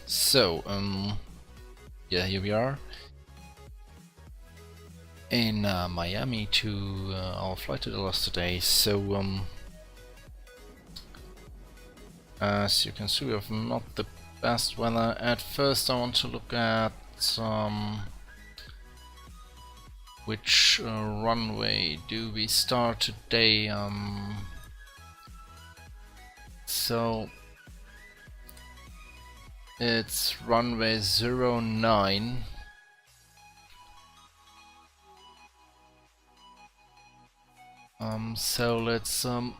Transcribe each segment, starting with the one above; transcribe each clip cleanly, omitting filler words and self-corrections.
So, yeah, here we are in Miami to our flight to Dallas today. So, as you can see, we have not the best weather. At first, I want to look at which runway do we start today. So it's runway 09. So let's we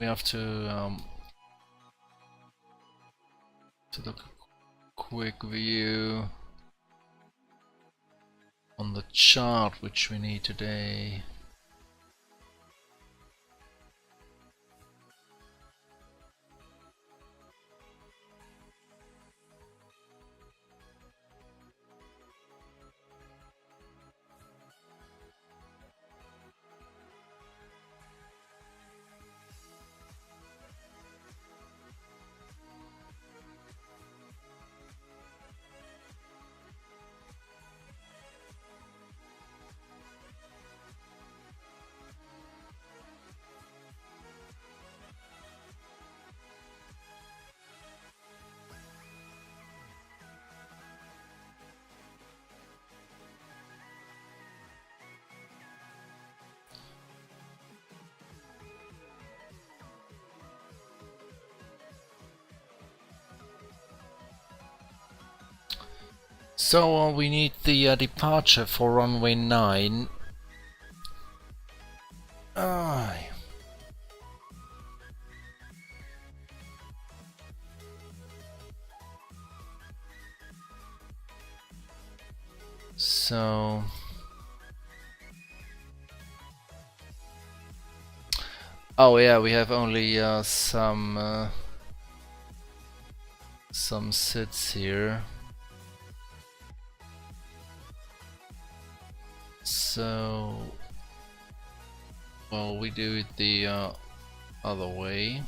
have to look a quick view on the chart which we need today. So we need the departure for runway 9. So oh yeah, we have only some sits here. So well, we do it the other way.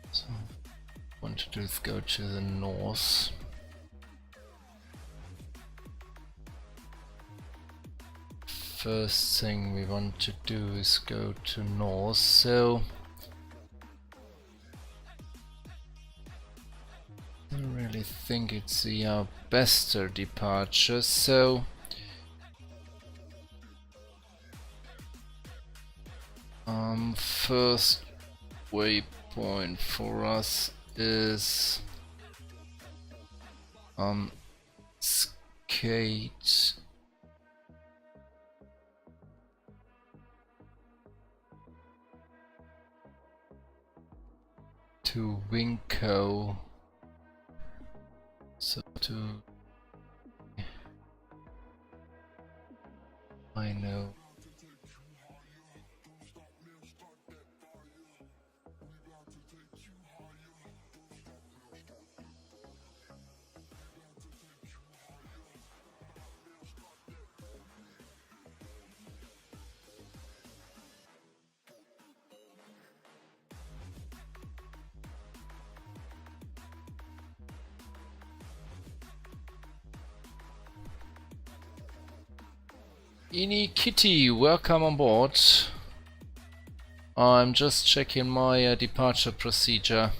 So what to do is go to the north. First thing we want to do is go to north. So I don't really think it's the best departure. So first waypoint for us is skate to Winco. So to I know. Ini Kitty, welcome on board. I'm just checking my departure procedure.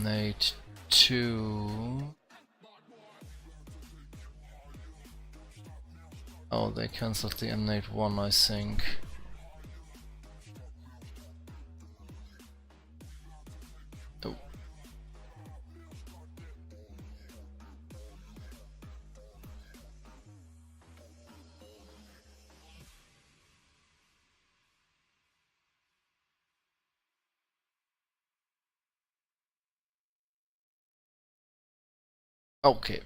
Nate 2. Oh, they cancelled the M8 1, I think. Oh. Okay,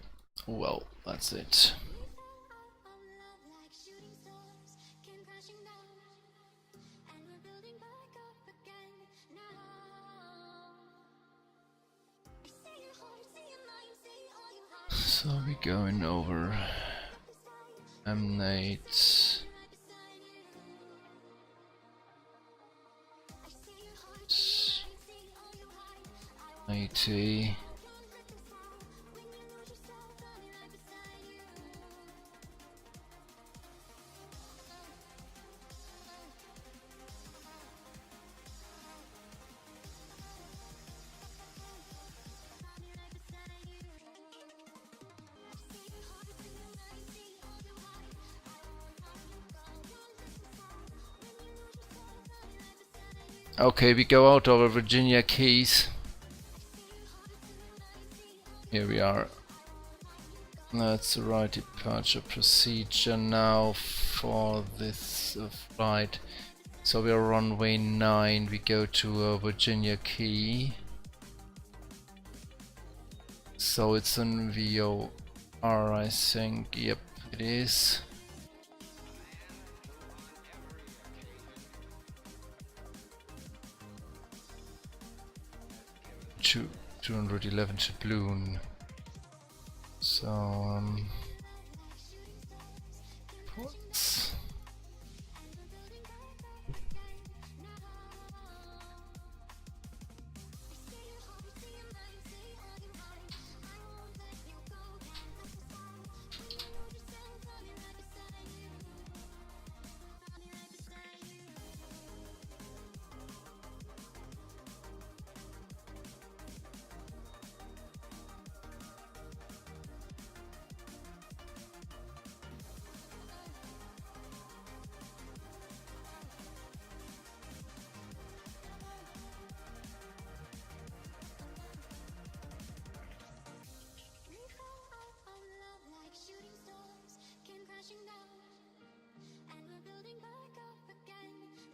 well, that's it. So we're going over M8. AT. Okay, we go out over Virginia Keys. Here we are. That's the right departure procedure now for this flight. So we are runway 9, we go to Virginia Key. So it's an VOR, I think. Yep, it is. To 211 to balloon. So ports.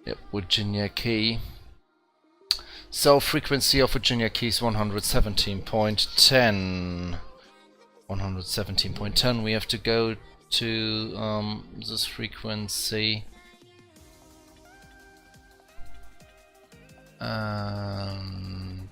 Yep, Virginia Key. So frequency of Virginia Key is 117.10. 117.10. We have to go to this frequency. And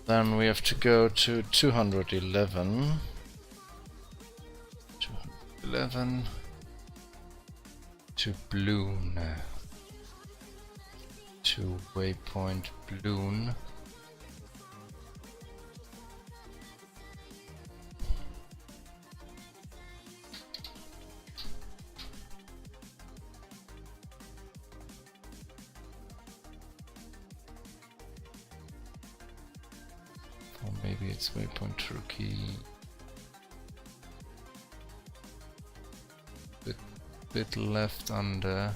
then we have to go to 211. 211 to balloon. To waypoint balloon. Or maybe it's waypoint Turkey. Bit left under.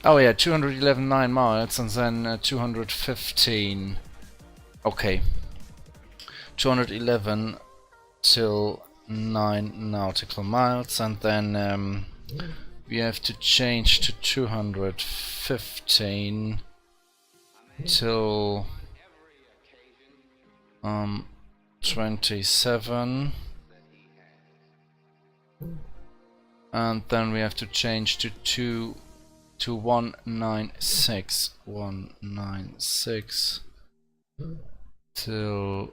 Oh yeah, 211 9 miles and then 215. Okay. 211 till 9 nautical miles, and then we have to change to 215 till 27, and then we have to change to 196 till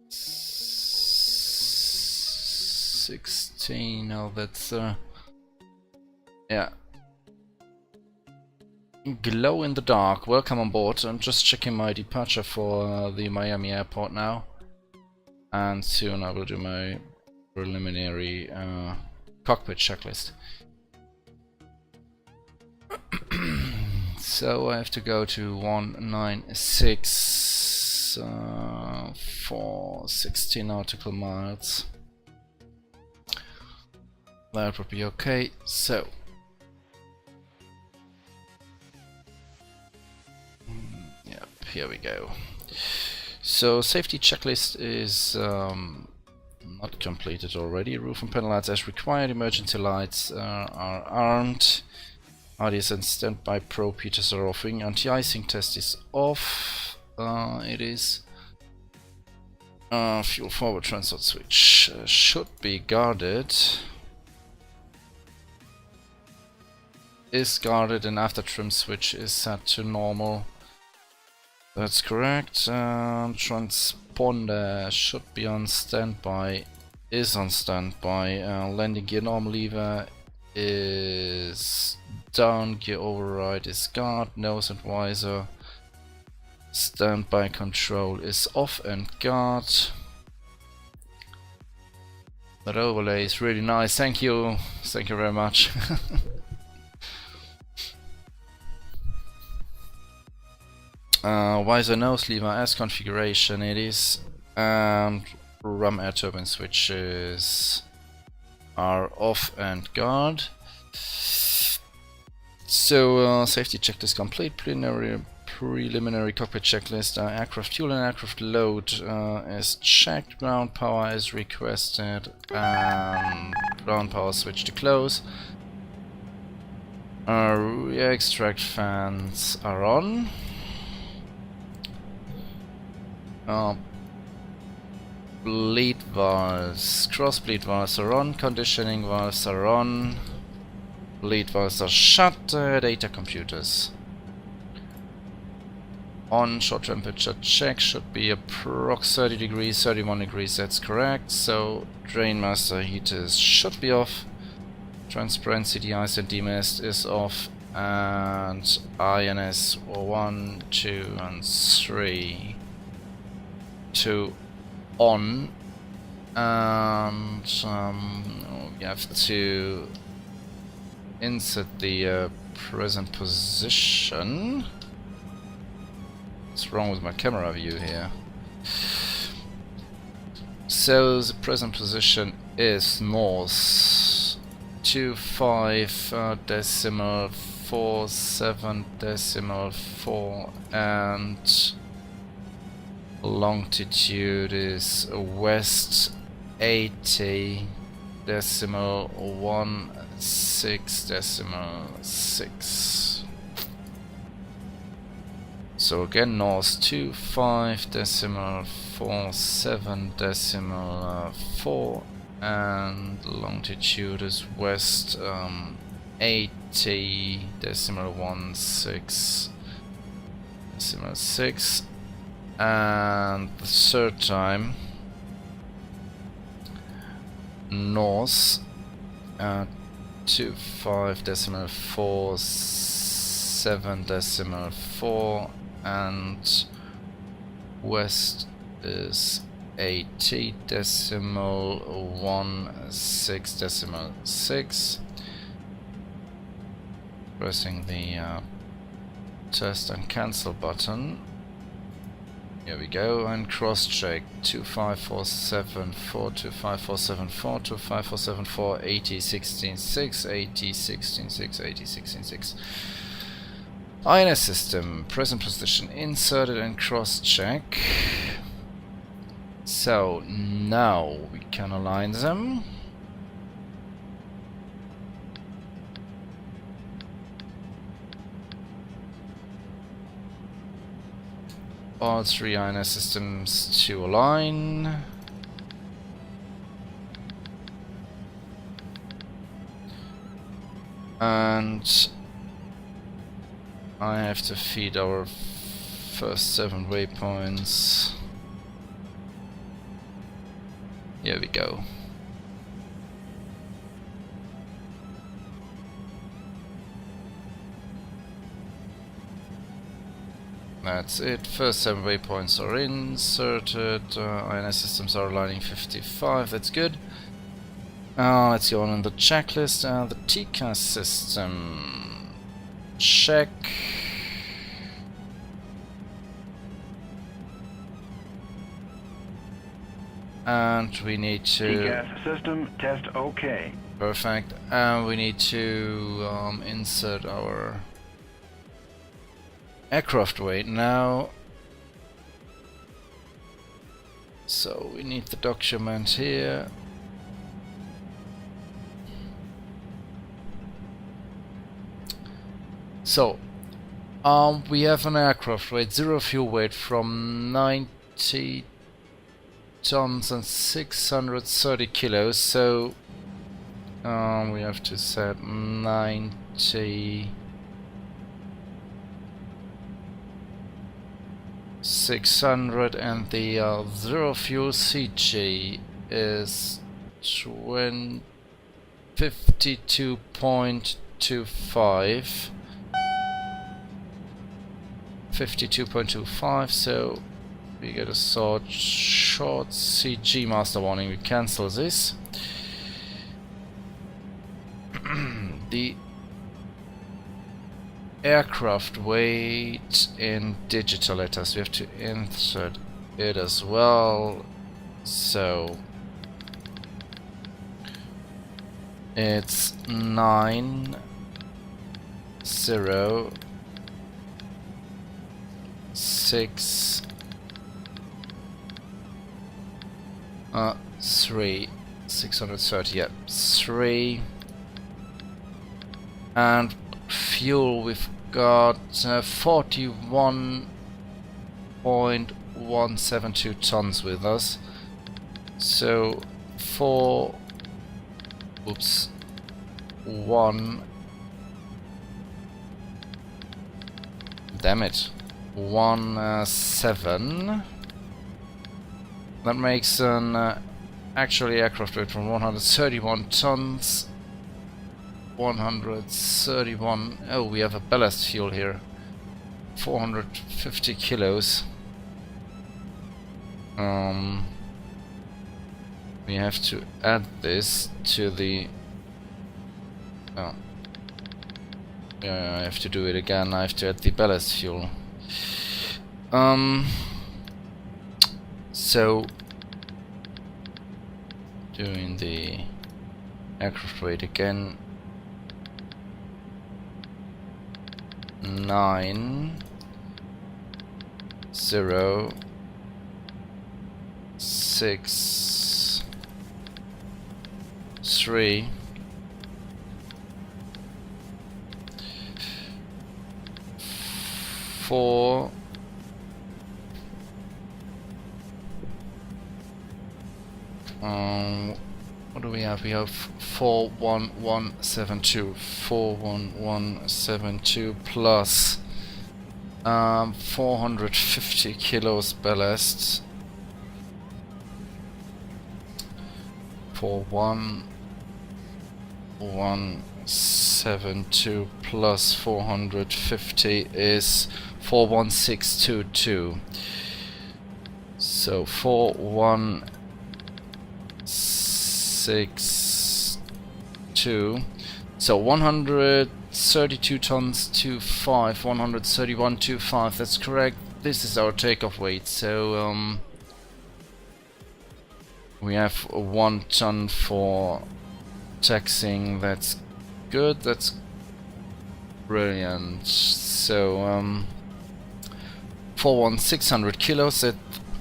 16. Oh, that's yeah. Glow in the dark. Welcome on board. I'm just checking my departure for the Miami airport now, and soon I will do my preliminary cockpit checklist. So I have to go to 196 for 16 nautical miles. That would be okay. So yep, here we go. So safety checklist is not completed already. Roof and panel lights as required. Emergency lights are armed. RDS and standby probe heaters are offing. Anti-icing test is off. It is. Fuel forward transport switch should be guarded. Is guarded, and after trim switch is set to normal. That's correct. Transponder should be on standby. Is on standby. Landing gear normal lever is down. Gear override is guard. Nose and visor. Standby control is off and guard. That overlay is really nice. Thank you. Thank you very much. Visor nose lever as configuration it is, and rum air turbine switches are off and guard. So safety checklist complete. Preliminary cockpit checklist. Aircraft fuel and aircraft load is checked. Ground power is requested, and ground power switch to close. Rear extract fans are on. Bleed valves, cross bleed valves are on, conditioning valves are on, bleed valves are shut, data computers on. Short temperature check should be approx 30 degrees, 31 degrees, that's correct. So drain master heaters should be off, transparency de-ice and demist is off, and INS 1, 2 and 3 to on, and we have to insert the present position. What's wrong with my camera view here? So the present position is north 25.47.4, and longitude is west 80.16.6. So again, north 25.47.4, and longitude is west 80.16.6. And the third time north 25.47.4, and west is 80.16.6. Pressing the test and cancel button. Here we go, and cross check 25474, 25474, 25474, 80.16.6, 80.16.6, 80.16.6. INS system, present position, inserted and cross-check. So now we can align them. All three INS systems to align. And I have to feed our first 7 waypoints. Here we go. That's it. First 7 waypoints are inserted. INS systems are aligning 55. That's good. Let's go on in the checklist. The TCAS system. Check. And we need to... TCAS system test OK. Perfect. And we need to insert our aircraft weight now. So we need the document here. So we have an aircraft weight, 0 fuel weight from 90 tons and 630 kilos. So we have to set 90 600, and the 0 fuel CG is 52.25. 52.25, so we get a short CG master warning. We cancel this. The aircraft weight in digital letters, we have to insert it as well. So it's 90 6 3 630, yeah, 3. And fuel, we've got 41.172 tons with us. So 17. That makes an actually aircraft weight from 131 tons. 131. Oh, we have a ballast fuel here. 450 kilos. We have to add this to the... Oh. Yeah, I have to do it again. I have to add the ballast fuel. So doing the aircraft weight again. 90 6 3 4 what do we have? We have 41172. 41172 plus 450 kilos ballast. 41172 plus 450 is 41622. So 41622. So 132 tons to 5, 131 to 5. That's correct. This is our takeoff weight. So we have 1 ton for taxing. That's good. That's Brilliant. So 41600 kilos at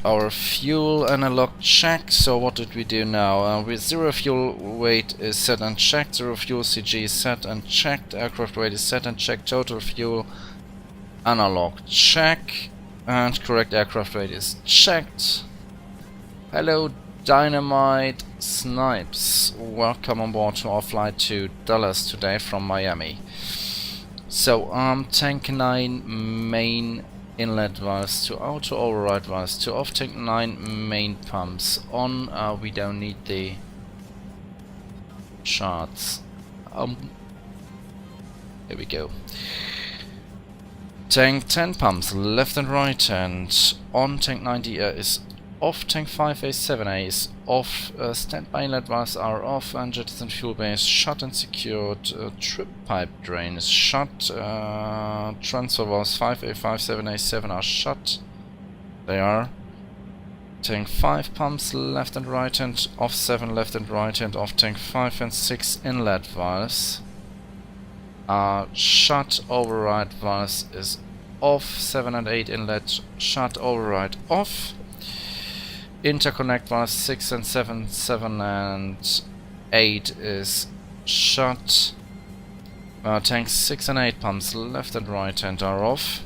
our fuel analog check. So what did we do now? With zero fuel weight is set and checked, zero fuel CG is set and checked, aircraft weight is set and checked, total fuel analog check, and correct aircraft weight is checked. Hello Dynamite Snipes, welcome on board to our flight to Dallas today from Miami. So tank 9 main inlet valves to auto, override valves to off, tank 9 main pumps on. We don't need the charts. Here we go. Tank 10 pumps left and right and on, tank 9D is off, tank 5A 7A is off, standby inlet valves are off, and jettison fuel bay is shut and secured, trip pipe drain is shut, transfer valves 5A 5 7A 7 are shut, they are. Tank 5 pumps left and right and off, 7 left and right and off, tank 5 and 6 inlet valves are shut, override valves is off, 7 and 8 inlet shut, override off. Interconnect valves 6 and 7, 7 and 8 is shut. Tanks 6 and 8 pumps left and right hand are off.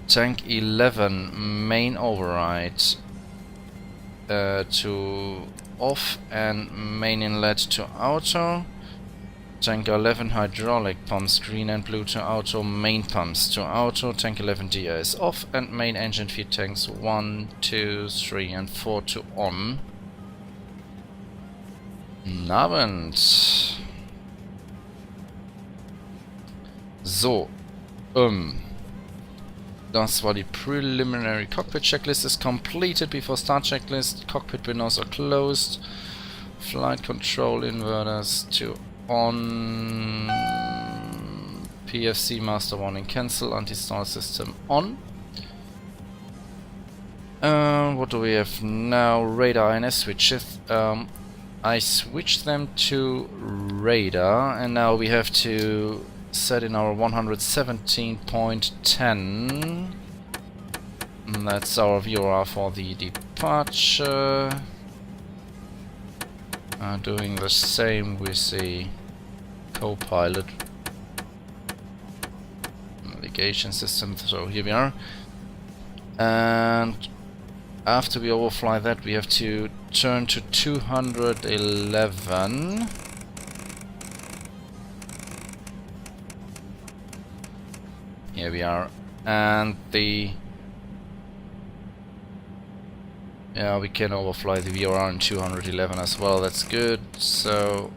Tank 11 main override to off and main inlet to auto. Tank 11 hydraulic pumps green and blue to auto, main pumps to auto, tank 11 DA is off, and main engine feed tanks 1, 2, 3 and 4 to on. Guten Abend. So, das war die Preliminary Cockpit Checklist is completed before start checklist. Cockpit windows are closed. Flight control inverters to on, PFC master warning cancel, anti-stall system on. What do we have now? Radar INS switches. I switched them to radar, and now we have to set in our 117.10. That's our VOR for the departure. Doing the same with the co-pilot navigation system. So here we are, and after we overfly that we have to turn to 211. Here we are, and yeah, we can overfly the VOR in 211 as well, that's good, so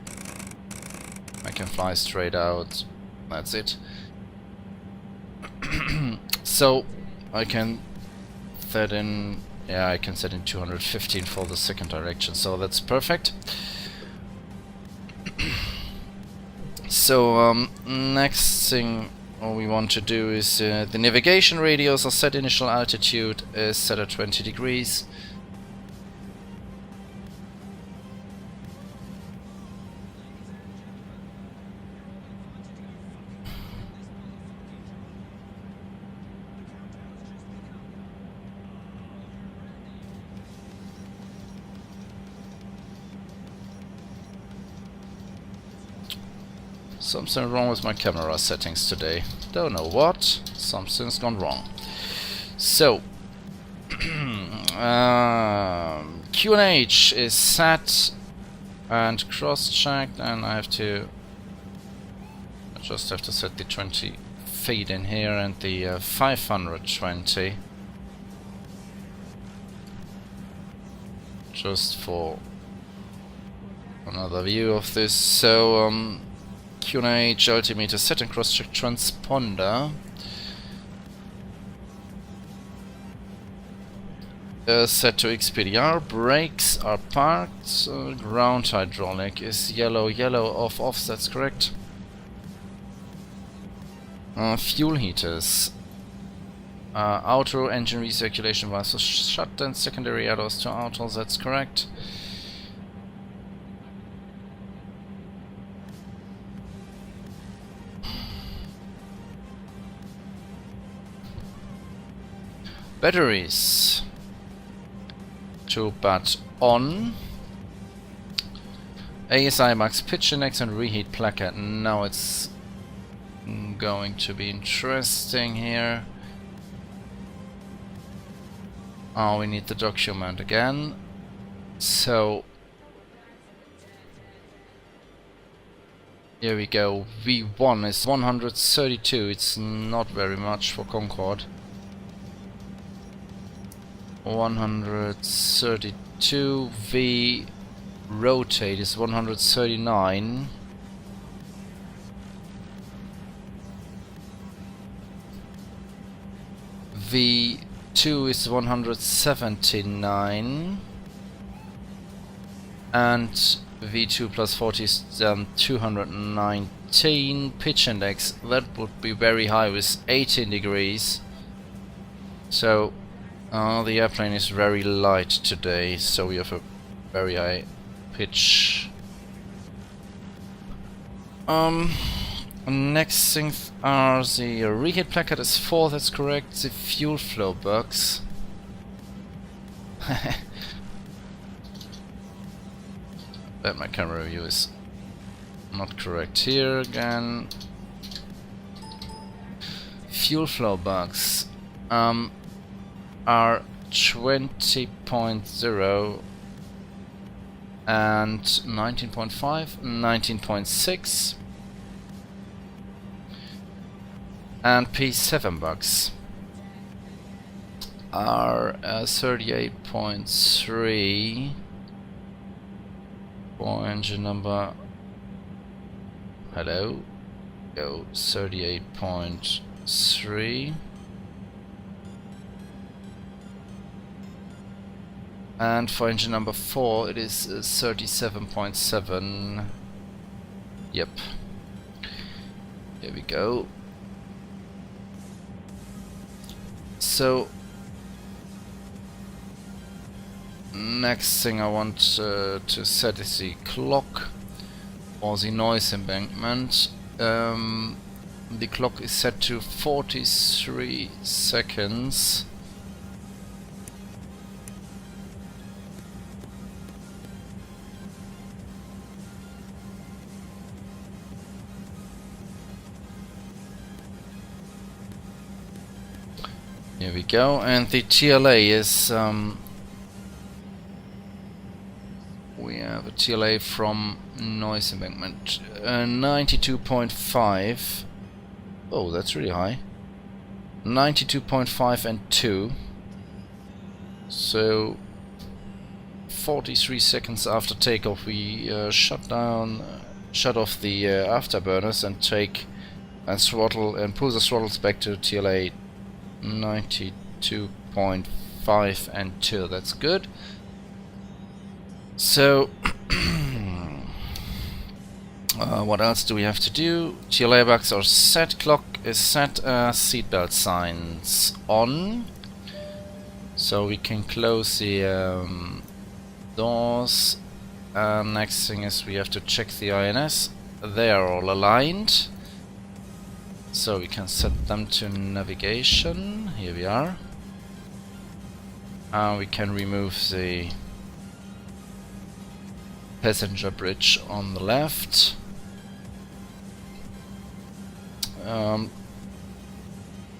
I can fly straight out, that's it. So I can set in, yeah, I can set in 215 for the second direction, so that's perfect. So next thing we want to do is the navigation radios are set, initial altitude is set at 20 degrees. Something wrong with my camera settings today. Don't know what. Something's gone wrong. So, QNH is set and cross-checked, and I just have to set the 20 feet in here and the 520. Just for another view of this. So, QNH altimeter set and cross-check transponder. Set to XPDR. Brakes are parked. Ground hydraulic is yellow, off, that's correct. Fuel heaters. Outer engine recirculation valves are shut, and secondary air doors to autos, that's correct. Batteries. 2 bat on. ASI max pitch index and reheat placket. Now it's going to be interesting here. Oh, we need the document again. So here we go. V1 is 132. It's not very much for Concorde. 132. V rotate is 139. V2 is 179. And V2 plus 40 is 219. Pitch index, that would be very high with 18 degrees. So the airplane is very light today, so we have a very high pitch. Next things are the reheat placket is 4, that's correct. The fuel flow bugs. But my camera view is not correct here again. Fuel flow bugs are 20.0 and 19.5, 19.6, and P7 bugs are 38.3 for engine number. Hello, go 38.3. And for engine number 4 it is 37.7. Yep. Here we go. So next thing I want to set is the clock or the noise embankment. The clock is set to 43 seconds. Here we go, and the TLA is we have a TLA from noise embankment 92.5. Oh, that's really high. 92.5 and 2. So 43 seconds after takeoff we shut off the afterburners and throttle and pull the throttles back to TLA 92.5 and 2. That's good. So what else do we have to do? TLA bugs are set, clock is set, seatbelt signs on. So we can close the doors. Next thing is we have to check the INS. They are all aligned. So we can set them to navigation. Here we are. We can remove the passenger bridge on the left.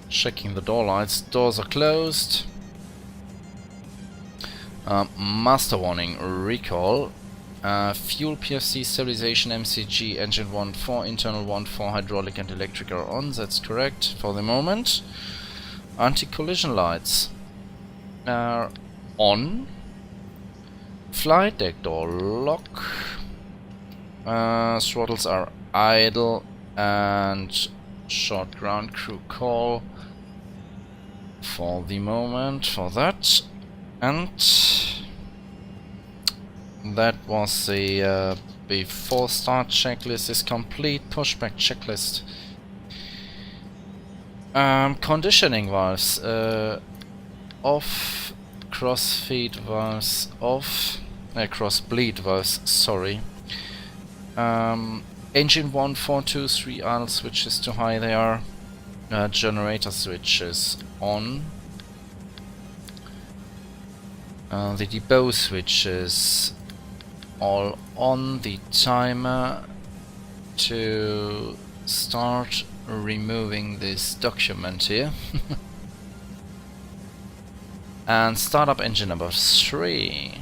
Checking the door lights. Doors are closed. Master warning, recall. Fuel, PFC, stabilization, MCG, engine 1.4, internal 1.4, hydraulic and electric are on, that's correct for the moment. Anti-collision lights are on. Flight deck door lock. Throttles are idle and short ground crew call for the moment for that. And that was the before start checklist is complete. Pushback checklist. Conditioning valves off. Cross feed valves off. Cross bleed valves, sorry. Engine 1, 4, 2, 3 idle switches to high. They are generator switches on. The debow switch is all on, the timer to start removing this document here. And start up engine number 3.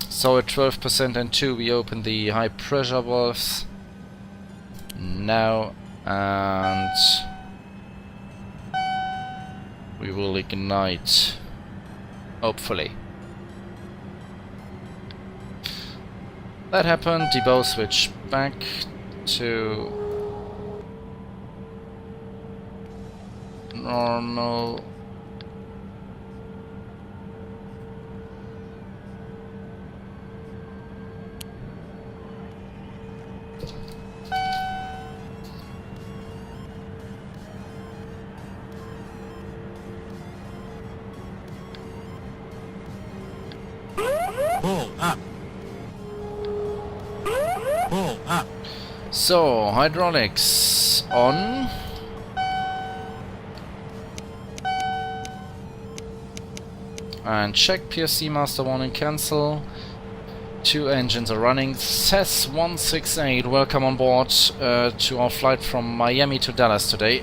So at 12% and 2 we open the high pressure valves now, and we will ignite, hopefully. That happened, debow switch back to normal. Pull up. Pull up. So, hydraulics on. And check PSC master warning cancel. 2 engines are running. CES 168, welcome on board to our flight from Miami to Dallas today.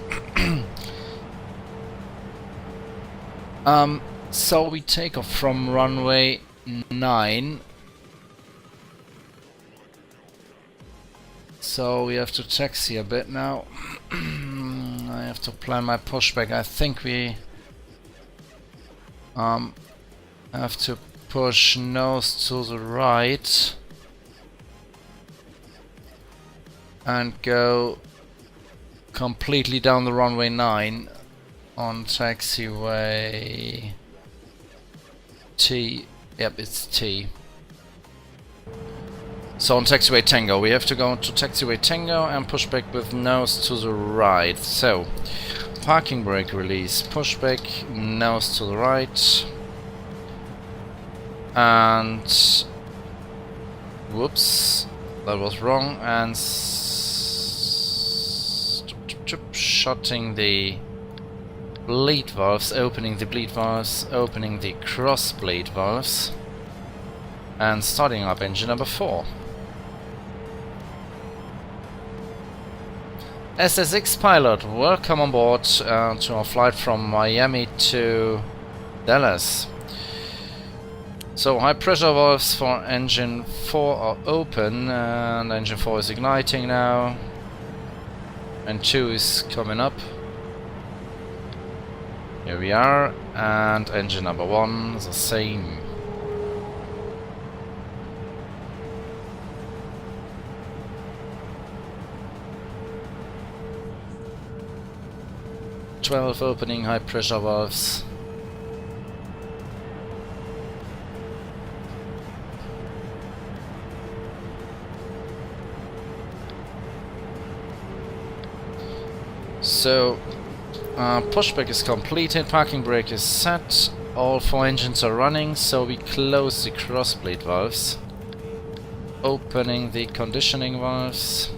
So we take off from runway 9. So we have to taxi a bit now. I have to plan my pushback. I think we have to push nose to the right and go completely down the runway 9 on taxiway T. Yep, it's T. So on taxiway Tango, we have to go to taxiway Tango and push back with nose to the right. So, parking brake release, push back, nose to the right. And whoops, that was wrong. And shutting the bleed valves, opening the bleed valves, opening the cross bleed valves, and starting up engine number 4. SSX pilot, welcome on board to our flight from Miami to Dallas. So high pressure valves for engine 4 are open, and engine 4 is igniting now, and 2 is coming up. Here we are, and engine number 1 is the same. Opening high pressure valves. So pushback is completed, parking brake is set, all 4 engines are running, so we close the cross bleed valves, opening the conditioning valves.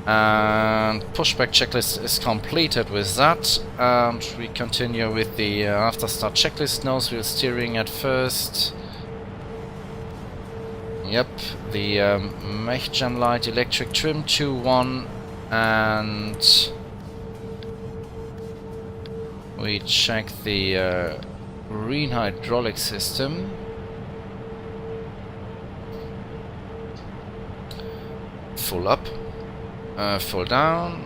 And pushback checklist is completed with that, and we continue with the after start checklist. Nose wheel steering at first. Yep, the mech jam light, electric trim 2-1, and we check the green hydraulic system. Full up. Full down,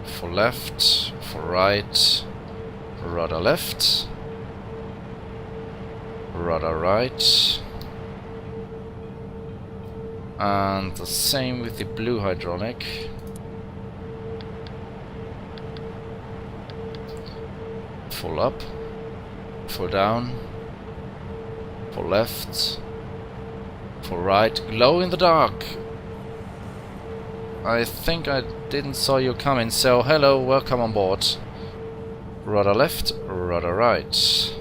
full left, full right, rudder left, rudder right, and the same with the blue hydraulic. Full up, full down, full left, full right, glow in the dark. I think I didn't saw you coming, so hello, welcome on board. Rudder left, rudder right.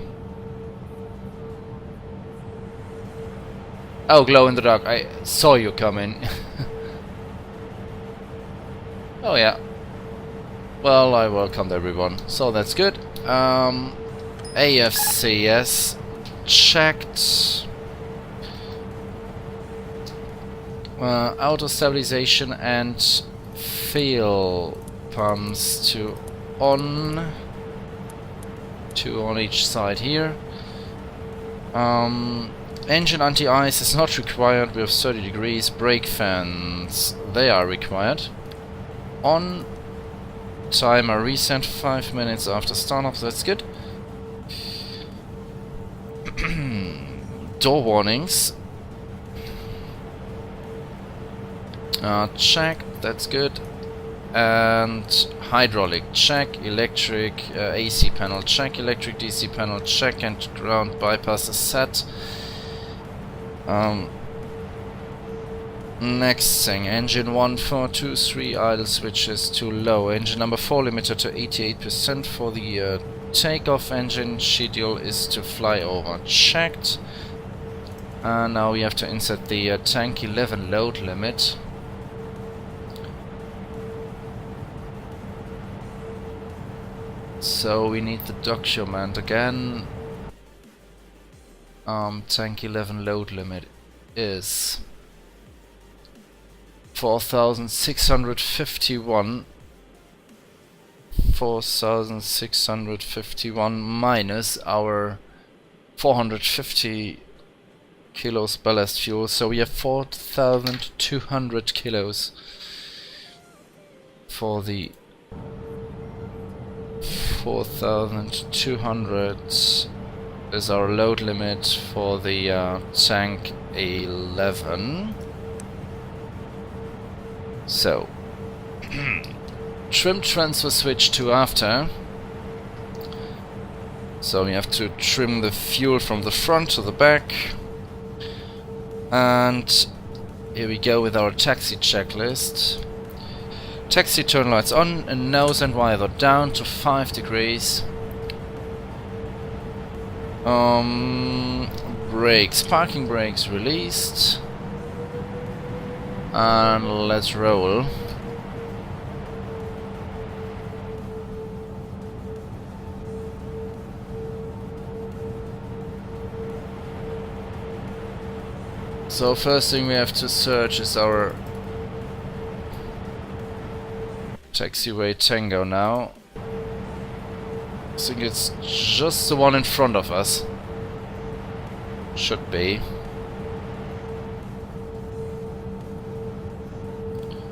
Oh, glow in the dark, I saw you coming. Oh yeah. Well, I welcomed everyone, so that's good. AFCS checked. Auto stabilization and fuel pumps to on. Two on each side here. Engine anti-ice is not required. We have 30 degrees. Brake fans, they are required. On. Timer reset 5 minutes after startup. That's good. Door warnings. Check. That's good. And hydraulic check, electric AC panel check, electric DC panel check, and ground bypass is set. Next thing, engine 1423 idle switch is too low. Engine number 4 limiter to 88% for the takeoff. Engine schedule is to fly over. Checked. And now we have to insert the tank 11 load limit. So we need the document again. Tank 11 load limit is 4,651. 4,651 minus our 450 kilos ballast fuel, so we have 4,200 kilos for the 4,200 is our load limit for the tank 11. So trim transfer switch to after. So we have to trim the fuel from the front to the back. And here we go with our taxi checklist. Taxi turn lights on and nose and visor down to 5 degrees. Brakes, parking brakes released. And let's roll. So first thing we have to search is our taxiway Tango now. I think it's just the one in front of us. Should be.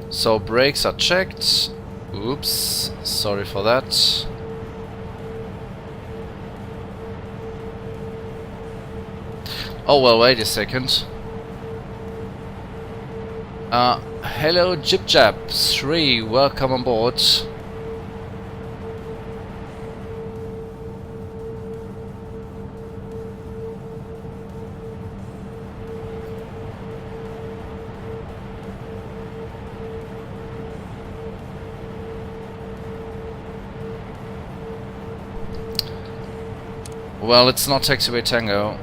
So brakes are checked. Oops, sorry for that. Oh well, wait a second. Hello Jib Jab 3, welcome on board. Well, it's not taxiway Tango,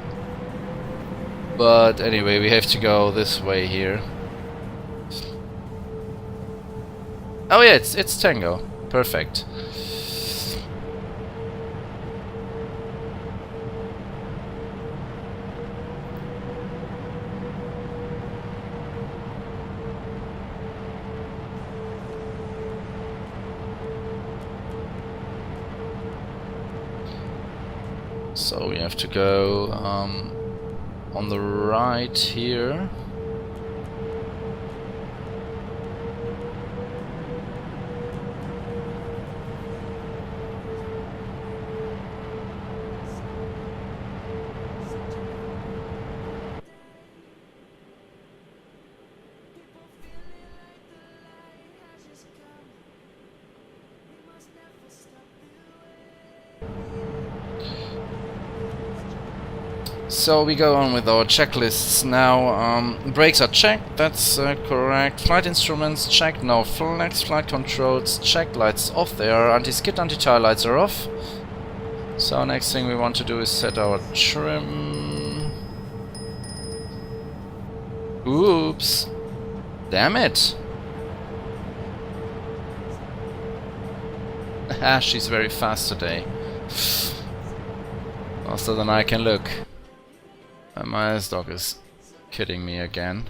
but anyway, we have to go this way here. Oh yeah, it's Tango. Perfect. So we have to go on the right here. So we go on with our checklists now. Brakes are checked, that's correct. Flight instruments checked, no flags. Flight controls checked, lights off. They are anti-skid, anti-tail lights are off. So next thing we want to do is set our trim. Oops. Damn it. Ah, she's very fast today. Faster than I can look. And my ass dog is kidding me again.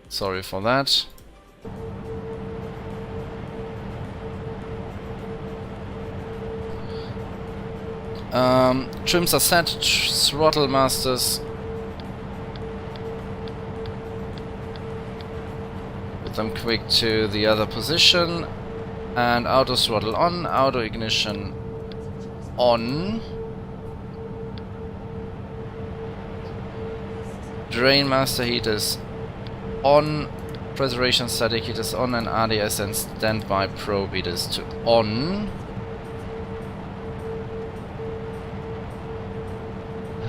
Sorry for that. Trims are set, throttle masters. Put them quick to the other position. And auto throttle on, auto ignition on. Drain master heaters on. Preservation static heaters on, and ADS and standby probe heaters to on.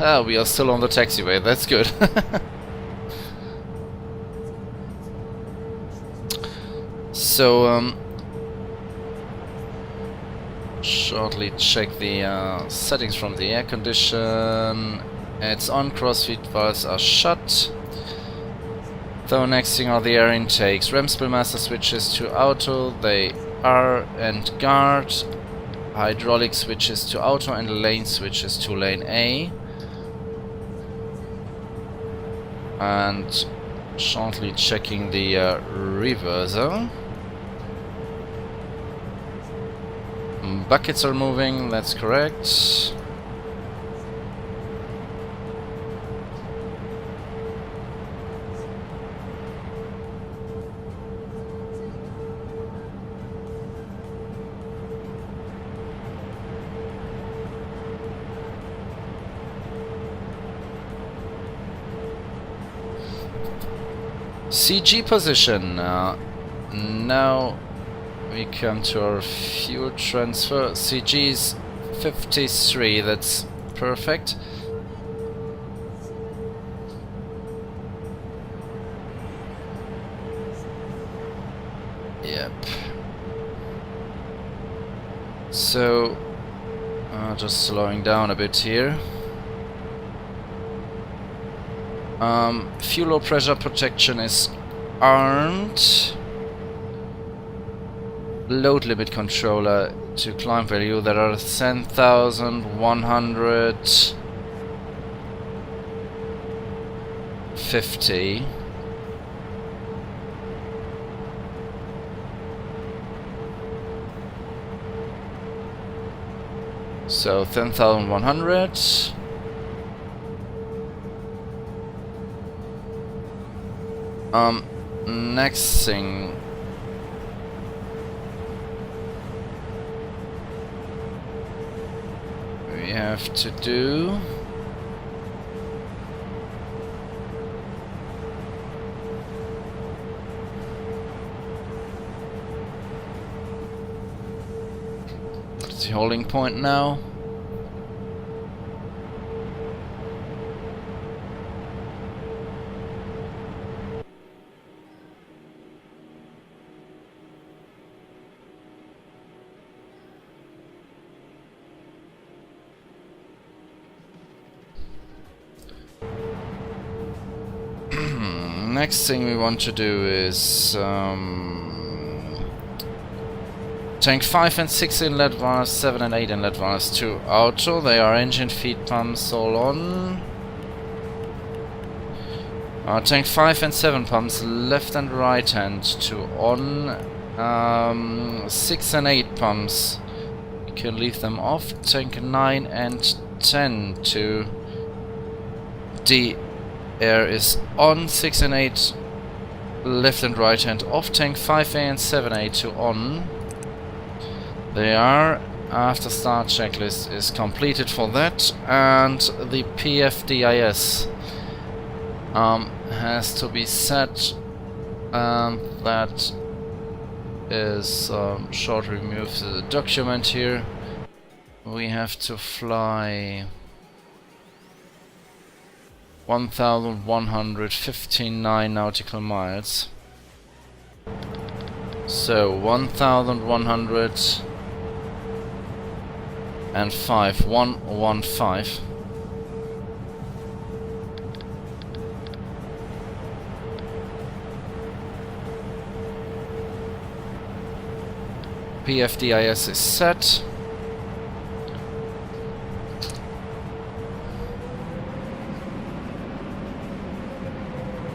Ah, we are still on the taxiway, that's good. So, shortly check the settings from the air condition. It's on, crossfeed valves are shut. So next thing are the air intakes. RAM spill master switches to auto, they are, and guard. Hydraulic switches to auto and lane switches to lane A. And shortly checking the reverser. Buckets are moving, that's correct. CG position. Now we come to our fuel transfer. CG is 53, that's perfect. Yep. So, just slowing down a bit here. Fuel low pressure protection is armed. Load limit controller to climb value. There are 10,150. So 10,100. Next thing. We have to do. What's the holding point now? Next thing we want to do is tank 5 and 6 inlet valves, 7 and 8 inlet valves to auto. They are engine feed pumps all on. Tank 5 and 7 pumps left and right hand to on. 6 and 8 pumps, you can leave them off. Tank 9 and 10 to D. Air is on. 6 and 8 left and right hand off. Tank 5A and 7A to on. They are. After start checklist is completed for that, and the PFDIS has to be set, and that is short remove the document here. We have to fly 1,159 nautical miles. So 1,105, 115. PFDIS is set.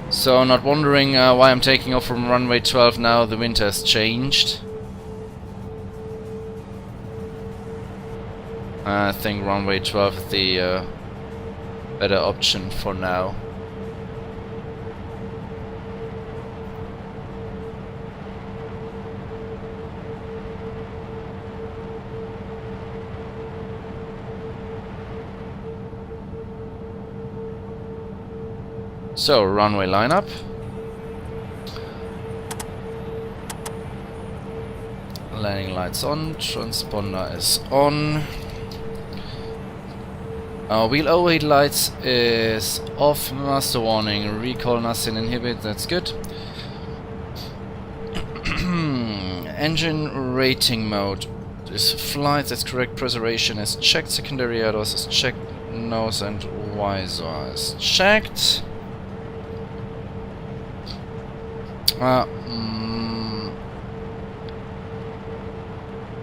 So, not wondering why I'm taking off from runway 12 now, the wind has changed. I think runway 12 is the better option for now. So, runway lineup. Landing lights on, transponder is on. Wheel overheat lights is off, master warning, recall nothing inhibit, that's good. Engine rating mode is flight, that's correct, preservation is checked, secondary ADOS is checked, nose and visor is checked.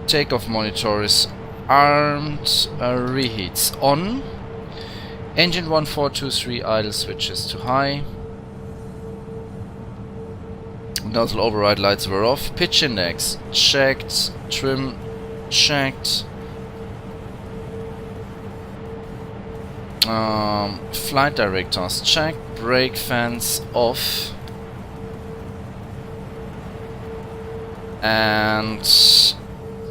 Takeoff monitor is armed, reheats on. Engine 1423 idle switches to high. Nozzle override lights were off. Pitch index checked. Trim checked. Flight directors checked. Brake fans off. And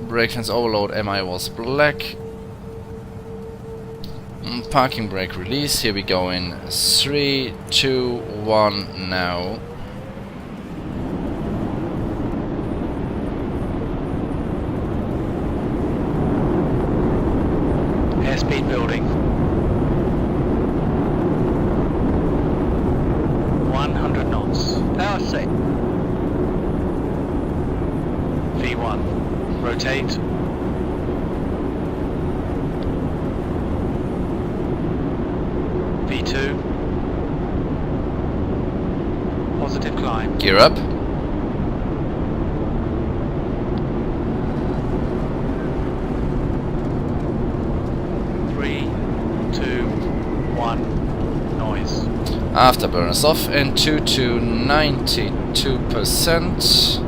brake fans overload MI was black. Parking brake release. Here we go in 3, 2, 1 now. Airspeed building. 100 knots. Power set. V1. Rotate. V2. Positive climb. Gear up. Afterburners off and 2 to 92%.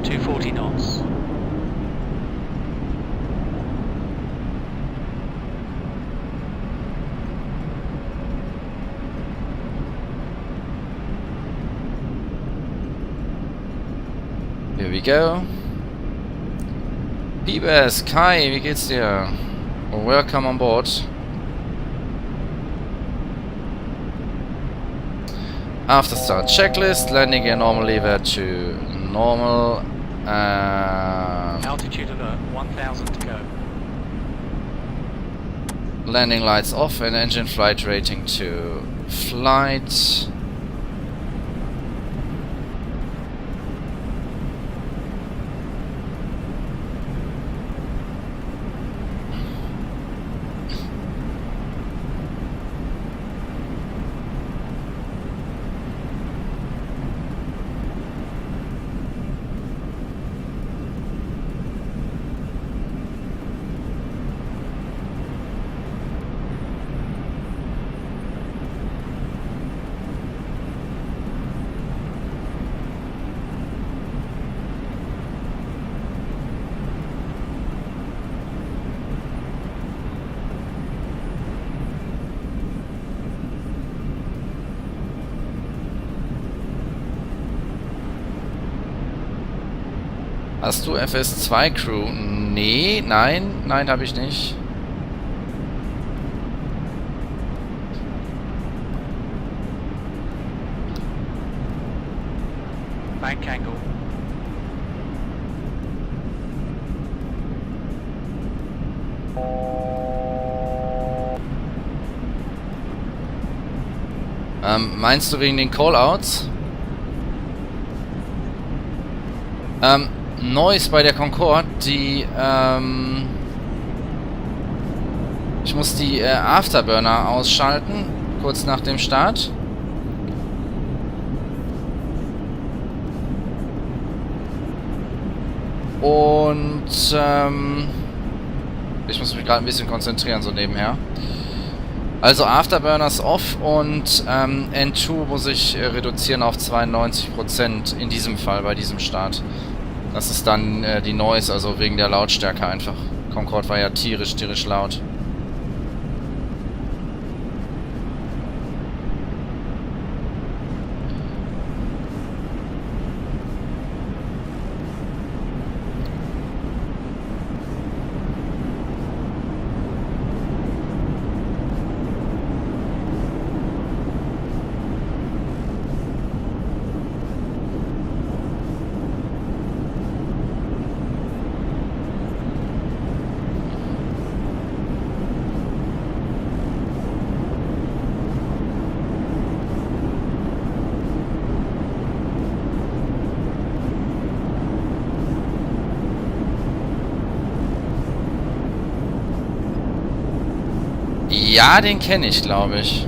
240 knots. Here we go. Piebes, Kai, wie geht's dir? Welcome on board. After start checklist, landing gear normal lever to normal. Altitude alert, 1000 to go. Landing lights off and engine flight rating to flight. Hast du FS2 Crew? Nee, nein, habe ich nicht. Bank angle. Meinst du wegen den Callouts? Noise bei der Concorde, die, ich muss die Afterburner ausschalten, kurz nach dem Start. Und ich muss mich gerade ein bisschen konzentrieren, so nebenher. Also Afterburners off und N2 muss ich reduzieren auf 92% in diesem Fall, bei diesem Start. Das ist dann die Noise, also wegen der Lautstärke einfach. Concorde war ja tierisch laut. Ja, den kenne ich, glaube ich.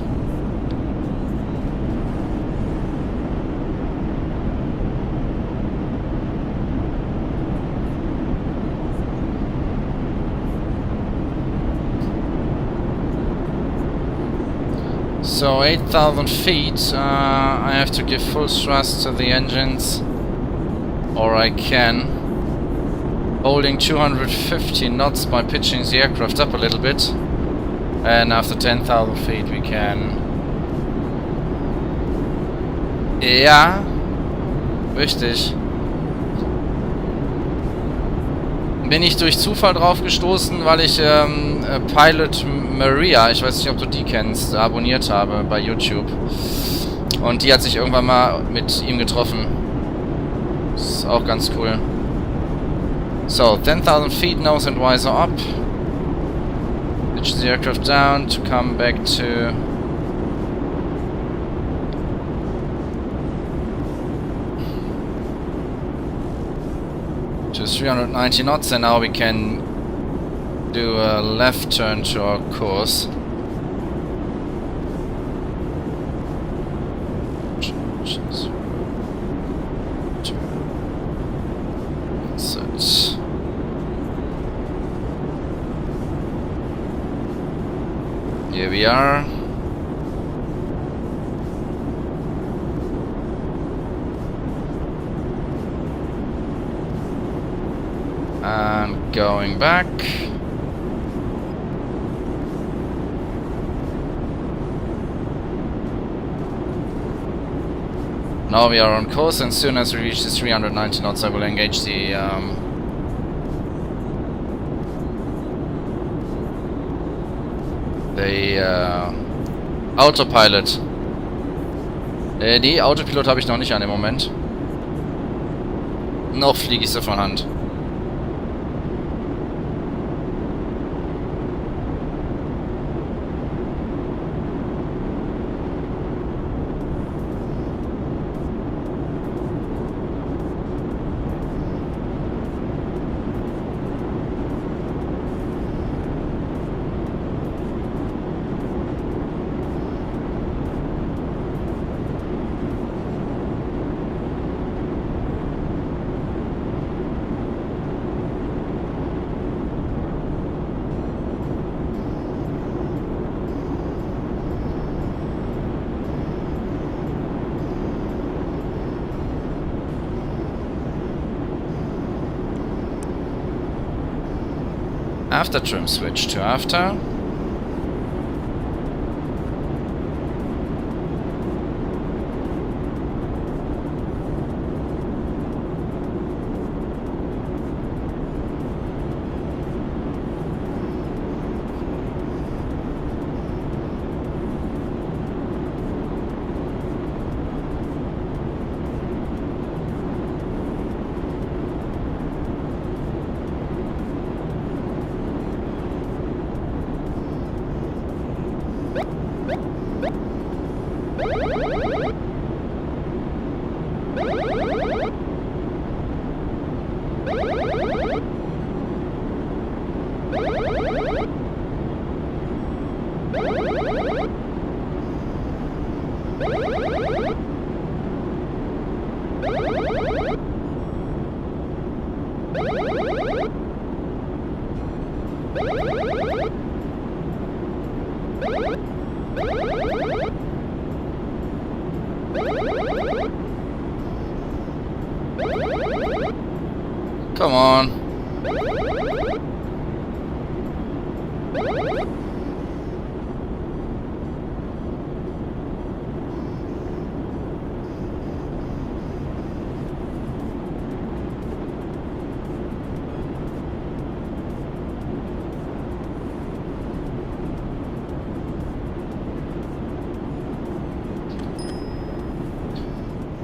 So 8,000 feet, I have to give full thrust to the engines, or I can. Holding 250 knots by pitching the aircraft up a little bit. And after 10,000 feet we can... Ja, richtig. Bin ich durch Zufall drauf gestoßen, weil ich Pilot Maria, ich weiß nicht, ob du die kennst, abonniert habe bei YouTube. Und die hat sich irgendwann mal mit ihm getroffen. Das ist auch ganz cool. So, 10,000 feet, nose and visor up. Pitch the aircraft down to come back to... to 390 knots, and now we can do a left turn to our course. That's it. Here we are. And going back. Now we are on course, and as soon as we reach the 390 knots I will engage the Autopilot. Die Autopilot habe ich noch nicht an dem Moment. Noch fliege ich sie von Hand. After trim switch to after. on.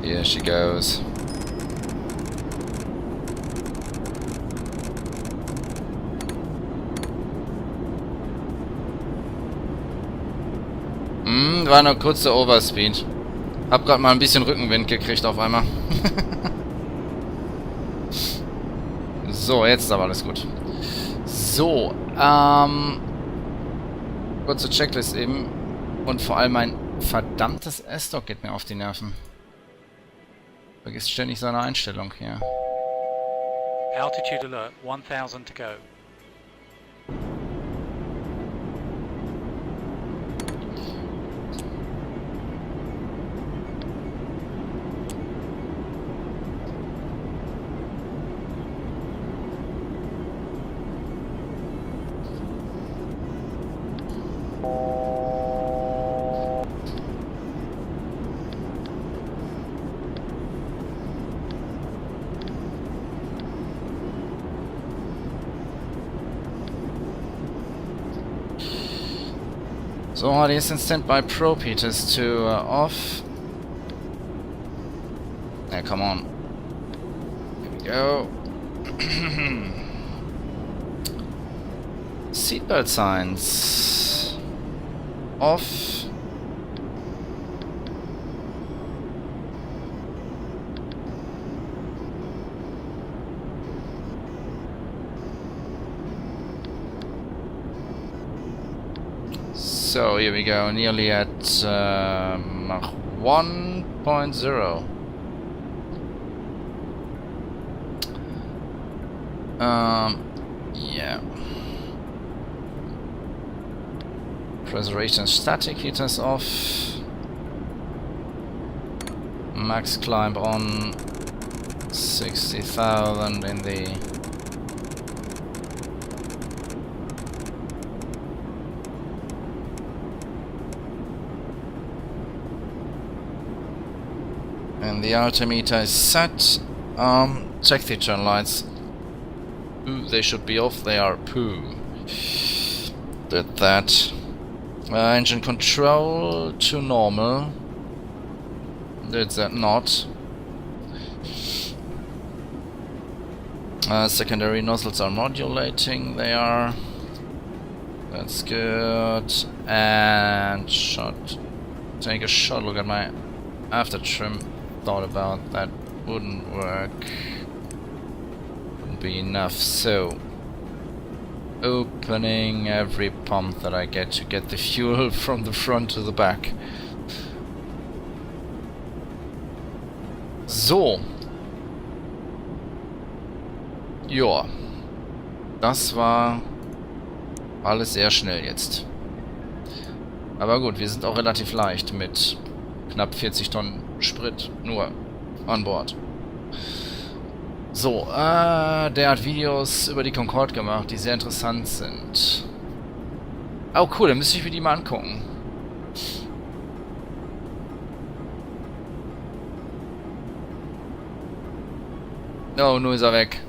Here she goes. War nur kurzer Overspeed. Hab grad mal ein bisschen Rückenwind gekriegt auf einmal. So, jetzt ist aber alles gut. So, kurze Checklist eben. Und vor allem mein verdammtes S-Dock geht mir auf die Nerven. Vergisst ständig seine Einstellung hier. Altitude alert, 1000 to go. So, RDS and standby probe heaters to off. Yeah, come on. Here we go. Seatbelt signs off. So here we go, nearly at Mach 1.0. Yeah. Preservation static heaters off. Max climb on 60,000 in the altimeter is set. Check the turn lights. Ooh, they should be off. They are poo. Did that. Engine control to normal. Did that not. Secondary nozzles are modulating. They are. That's good. And shot. Take a shot. Look at my after trim. Thought about that wouldn't work. Wouldn't be enough. So opening every pump that I get to get the fuel from the front to the back. So. Joa. Das war alles sehr schnell jetzt. Aber gut, wir sind auch relativ leicht mit knapp 40 Tonnen Sprit nur an Bord. So, der hat Videos über die Concorde gemacht, die sehr interessant sind. Oh cool, dann müsste ich mir die mal angucken. Oh, nur ist er weg.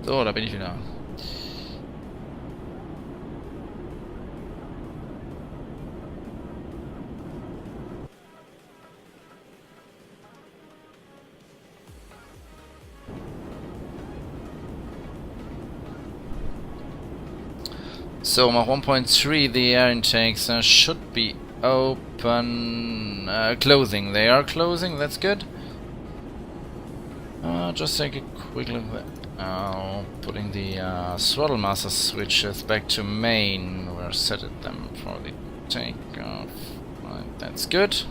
So, da bin ich wieder. So, Mach 1.3, the air intakes should be open. Closing, they are closing, that's good. Just take a quick look there. Putting the throttle master switches back to main. We're set at them for the takeoff. Right, that's good.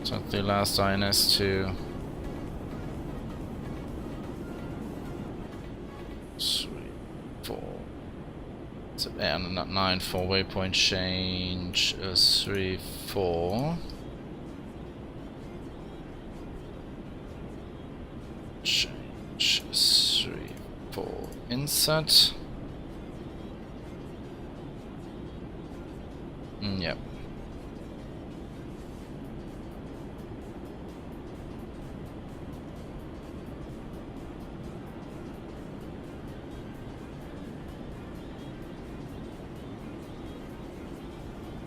So the last INS2. 3, 4. So, and not 9 for waypoint change. 3, 4. Change 3, 4. Insert. Yep.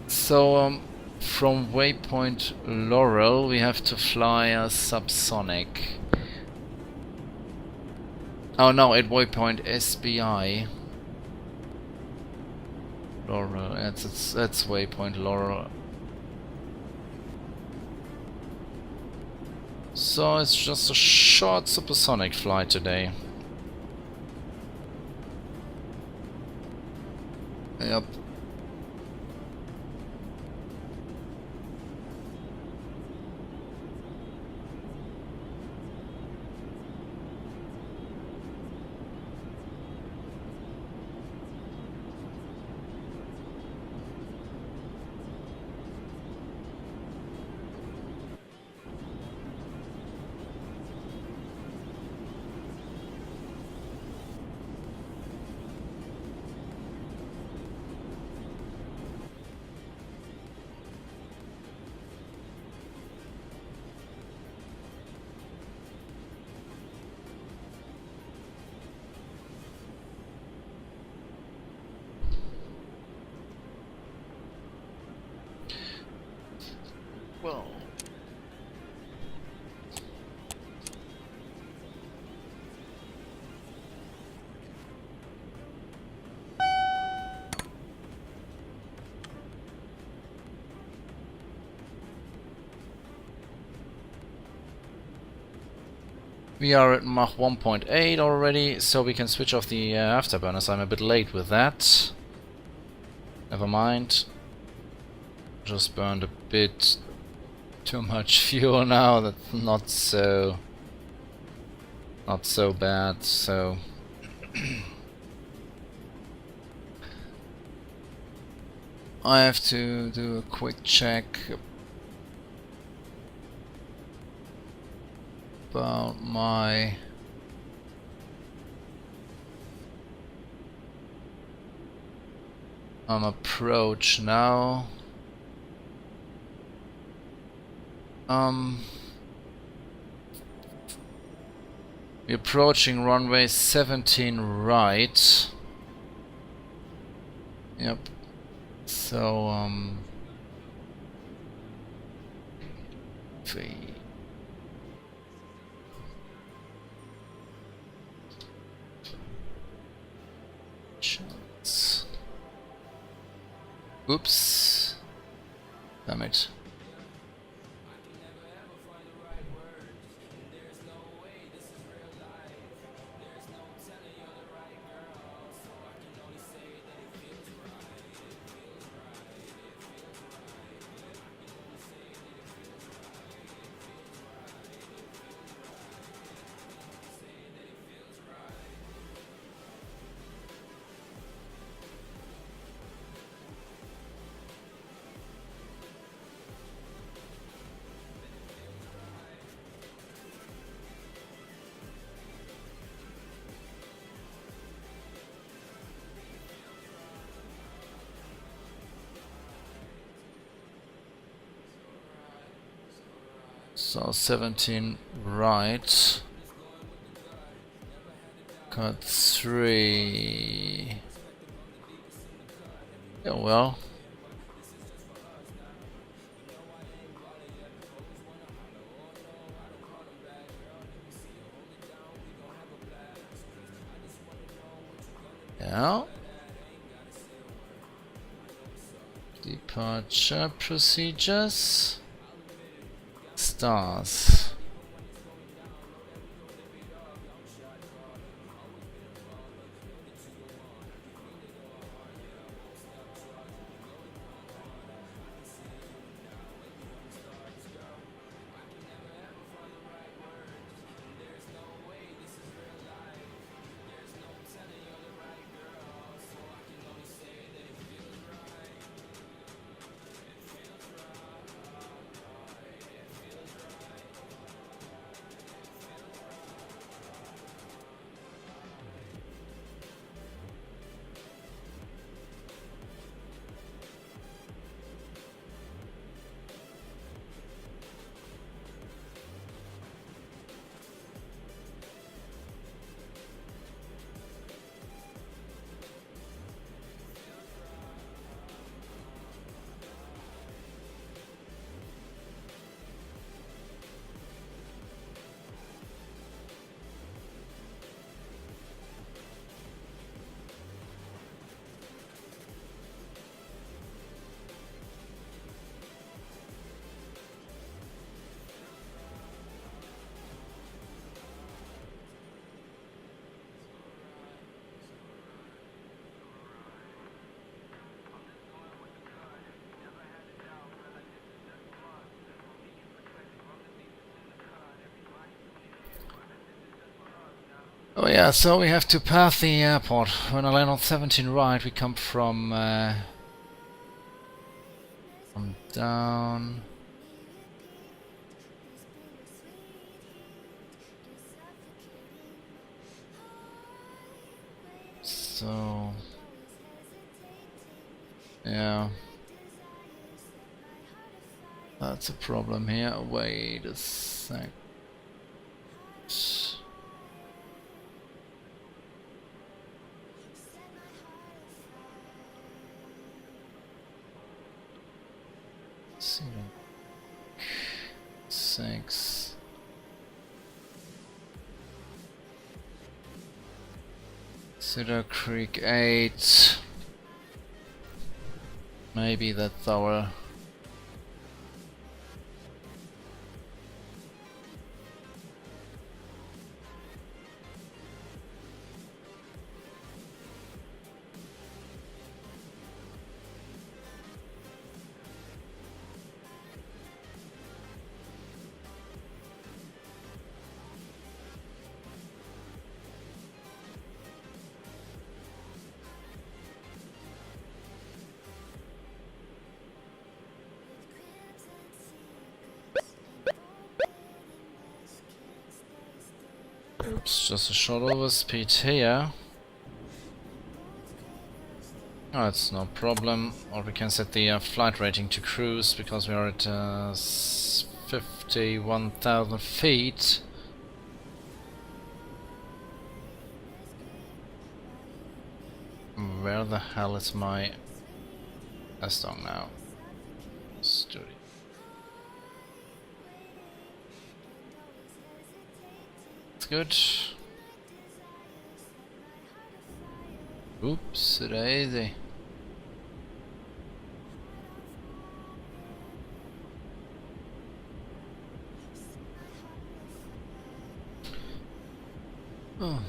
So from waypoint Laurel we have to fly a subsonic. Oh no, at waypoint SBI. Laurel, that's waypoint Laurel. So it's just a short supersonic flight today. Yep. Well, we are at Mach 1.8 already, so we can switch off the afterburners. I'm a bit late with that. Never mind. Just burned a bit too much fuel now. That's not so bad. So I have to do a quick check about my approach now. We're approaching runway 17 right. Yep. So chance. Oops. Damn it. So 17 right. Cut 3. Yeah, well. Yeah. Departure procedures. Stars. Oh yeah, so we have to pass the airport. When I land on 17 right, we come from down. So yeah, that's a problem here. Wait a sec. Six. Cedar Creek 8. Maybe that's our. Oops, just a short overspeed here. Oh, it's no problem. Or we can set the flight rating to cruise because we are at 51,000 feet. Where the hell is my S-Dong now? Studio. It's good. Oops, daisy. Oh.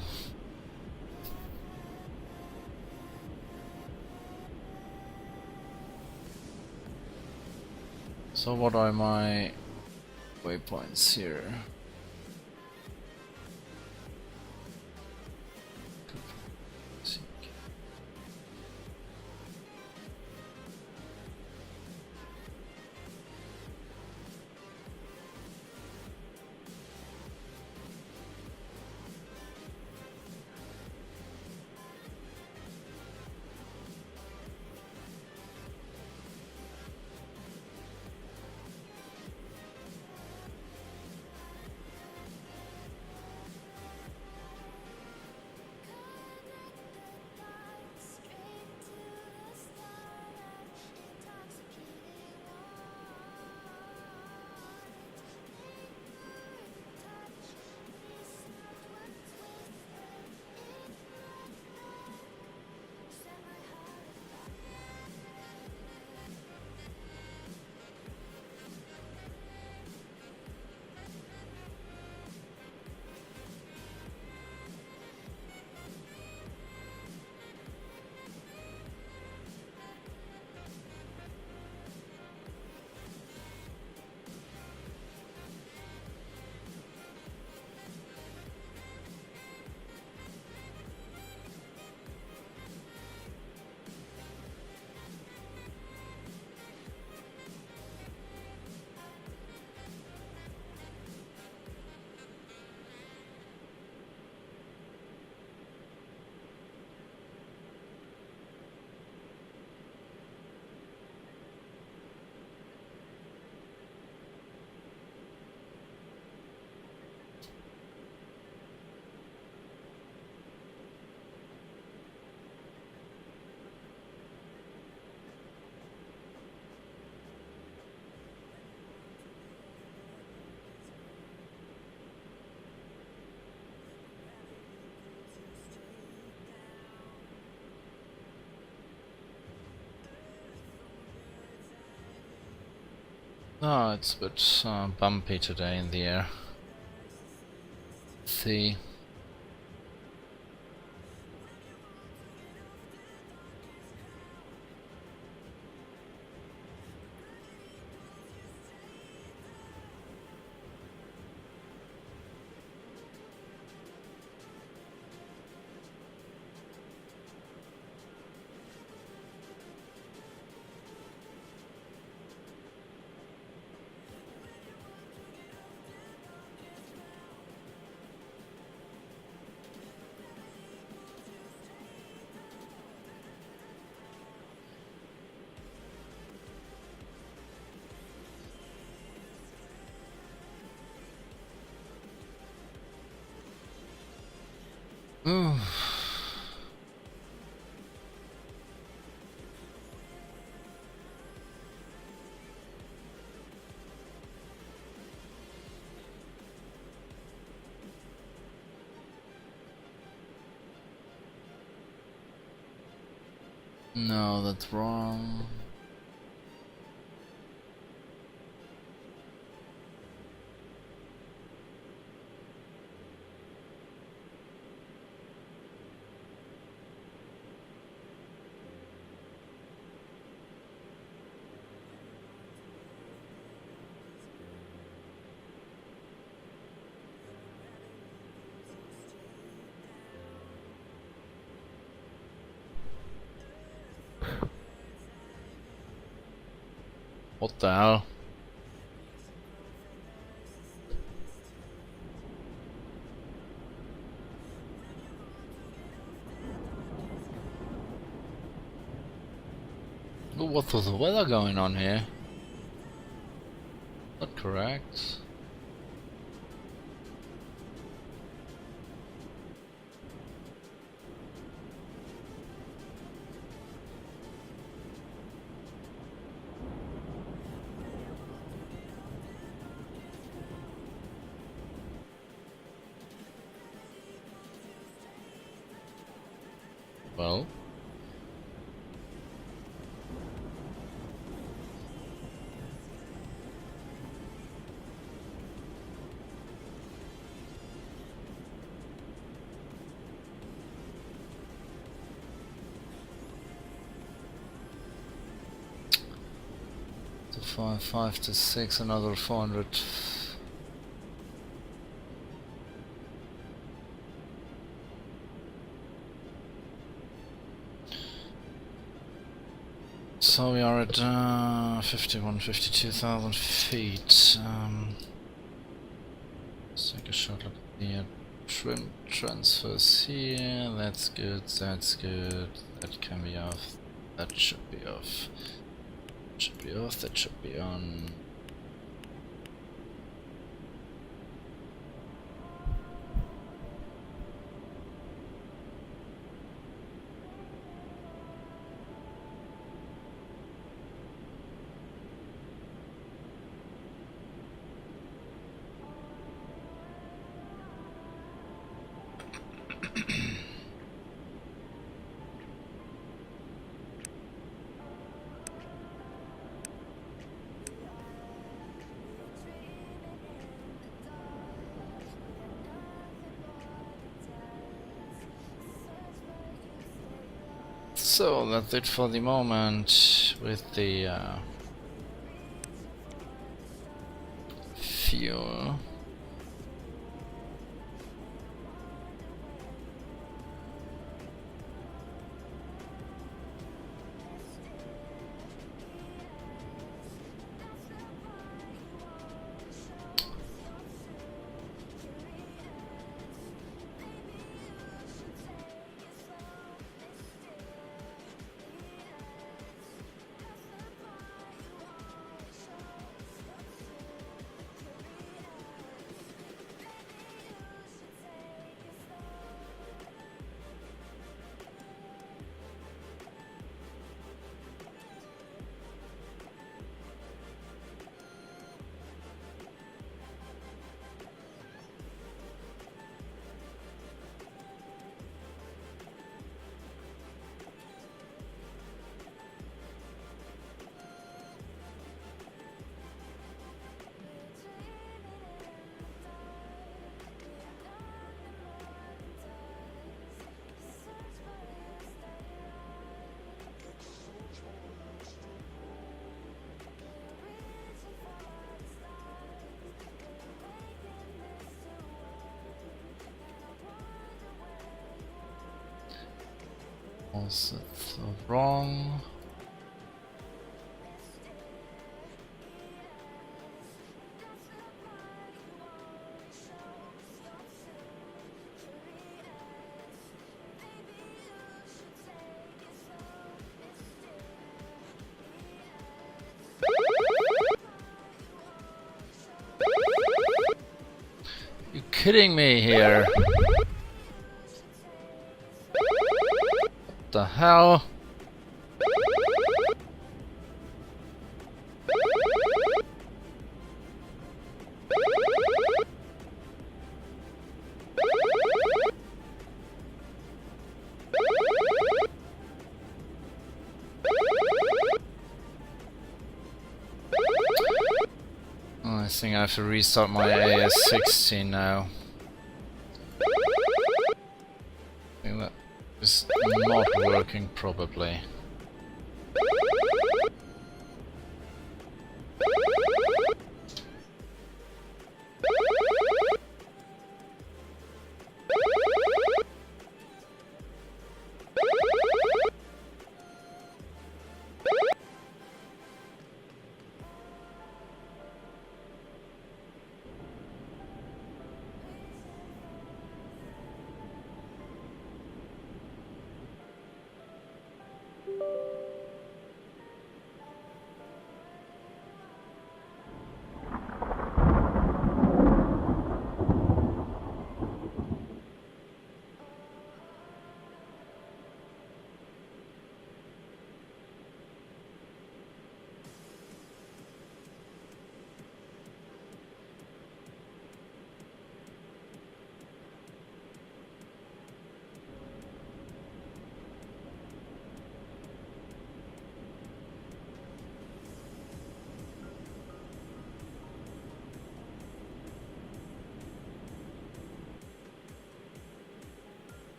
So what are my waypoints here? Oh, it's a bit bumpy today in the air. Let's see. Ooh. No, that's wrong. What the hell? What was the weather going on here? Not correct. Well. To 5 to 6, another 400. So we are at 52,000 feet. Let's take a short look at the trim transfers here. That's good, that's good. That can be off. That should be off. Should be off, that should be on. So that's it for the moment with the fuel. Was it wrong? You kidding me here? the hell? I think I have to restart my AS16 now. I think that is not working probably.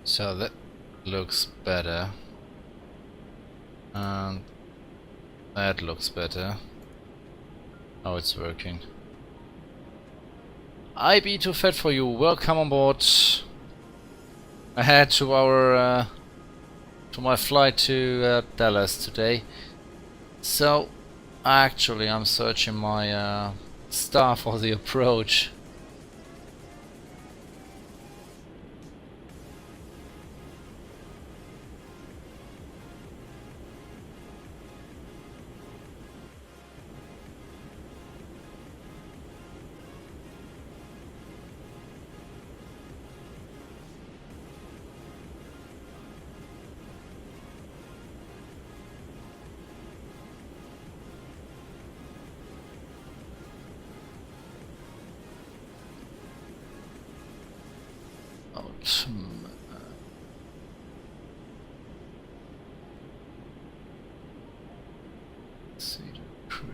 So that looks better. And that looks better. Oh, it's working. I be too fat for you. Welcome on board. Ahead to our to my flight to Dallas today. So actually, I'm searching my star for the approach. Cedar Creek.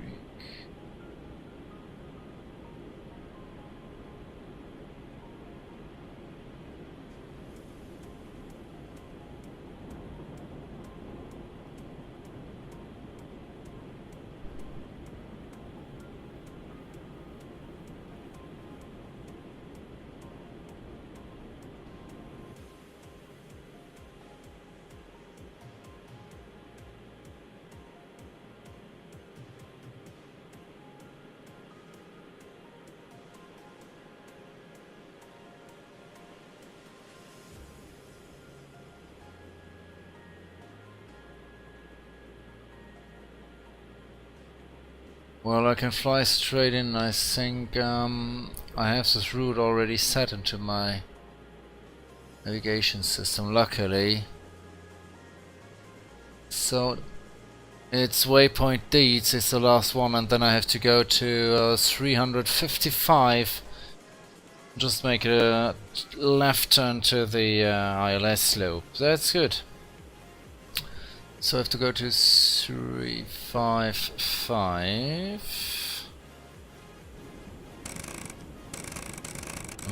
Well, I can fly straight in. I think I have this route already set into my navigation system, luckily. So it's waypoint Deeds is the last one, and then I have to go to 355. Just make a left turn to the ILS slope. That's good. So I have to go to 355.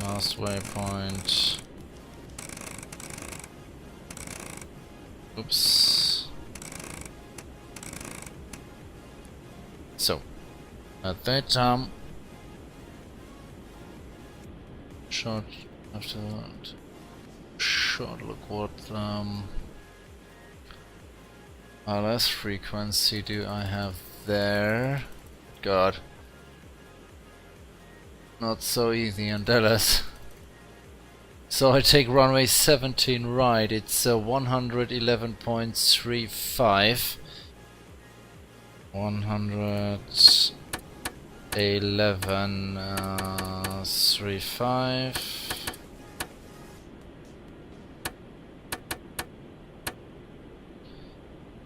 Last waypoint. Oops. So, at that time, short after that, short look what ILS frequency do I have there? God. Not so easy in Dallas. So I take runway 17 right, it's 111.35. 111.35. 1135.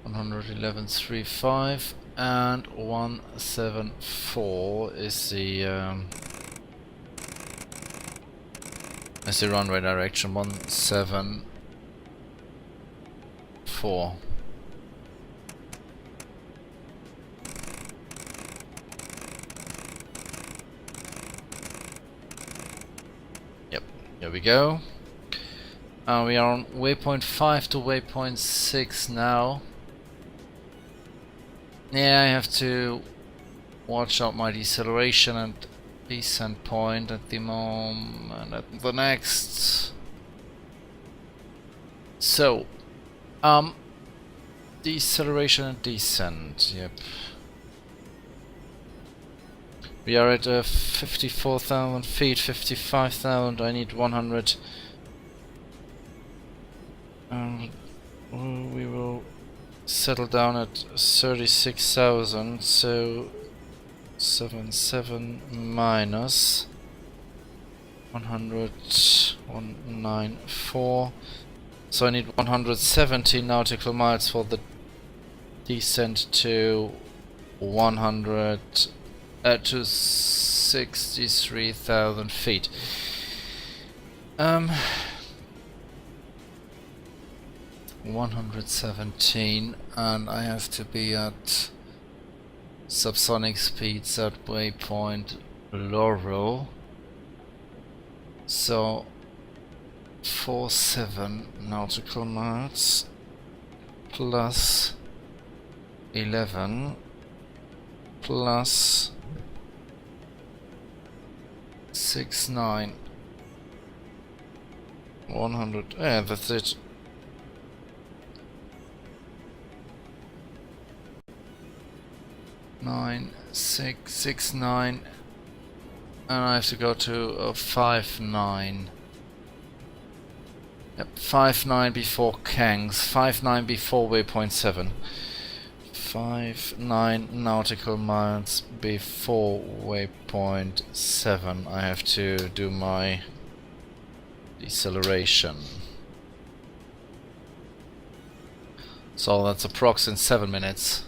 111.35 and 174 is the runway direction. 174. Yep, here we go. We are on waypoint 5 to waypoint 6 now. Yeah, I have to watch out my deceleration and descent point at the moment, at the next. So, deceleration and descent, yep. We are at 54,000 feet, 55,000, I need 100. We will settle down at 36,000, so 77 minus 100, 194. So I need 170 nautical miles for the descent to 63,000 feet. 117, and I have to be at subsonic speeds at waypoint Laurel. So 47 nautical miles plus 11 plus 69 100. Yeah, that's it. Nine, 669, and I have to go to 59. Yep, 59 before Kangs, 59 before waypoint 7. 59 nautical miles before waypoint 7. I have to do my deceleration. So that's approx in 7 minutes.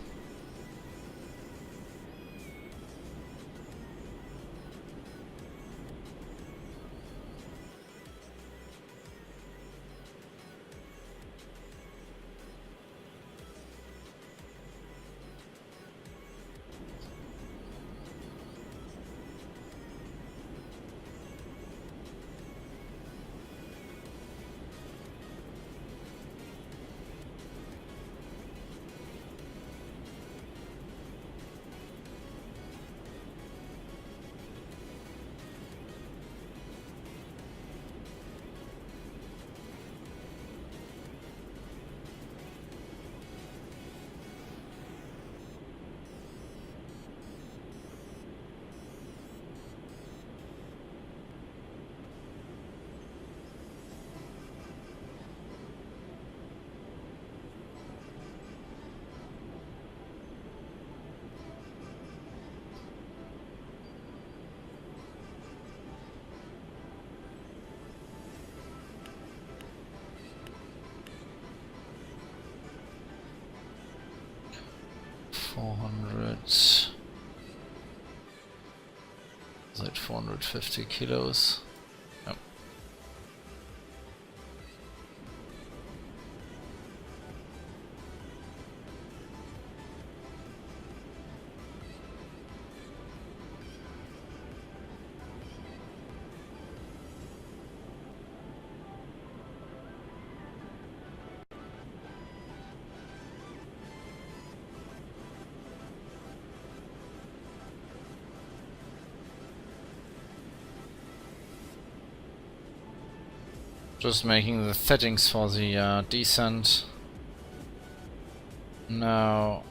Is it 450 kilos? Yep. Just making the settings for the descent. Now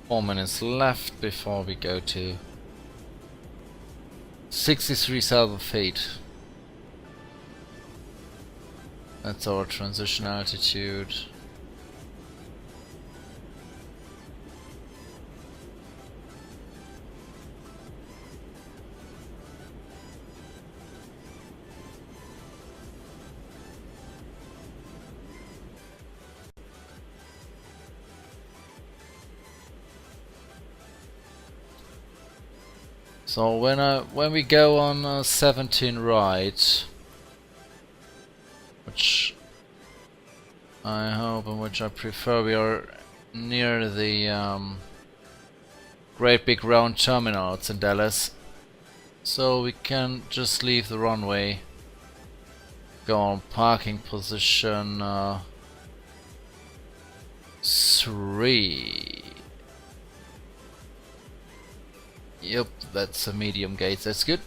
four minutes left before we go to 63,000 feet. That's our transition altitude. So when we go on 17 right, which I hope and which I prefer, we are near the great big round terminals in Dallas, so we can just leave the runway, go on parking position 3. Yep, that's a medium gate, that's good.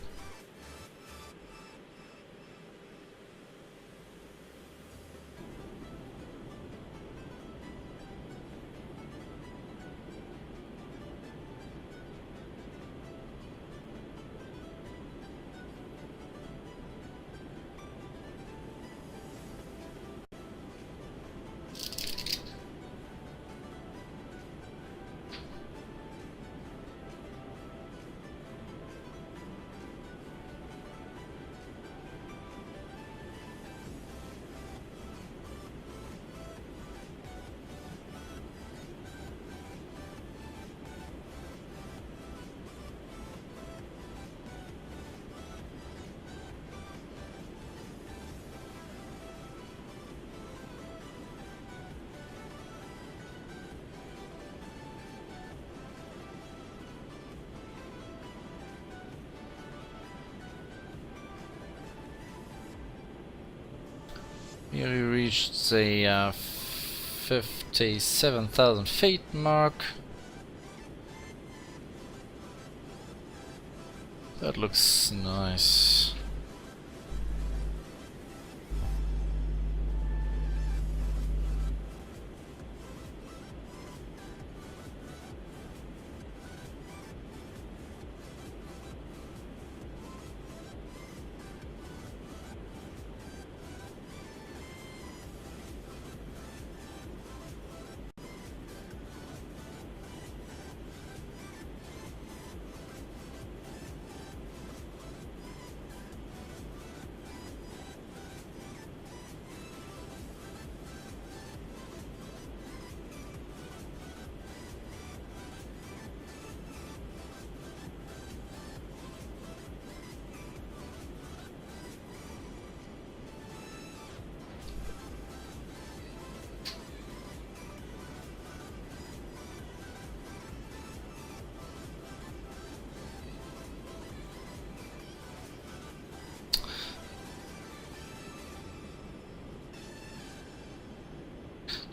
Here we reached the 57,000 feet mark. That looks nice.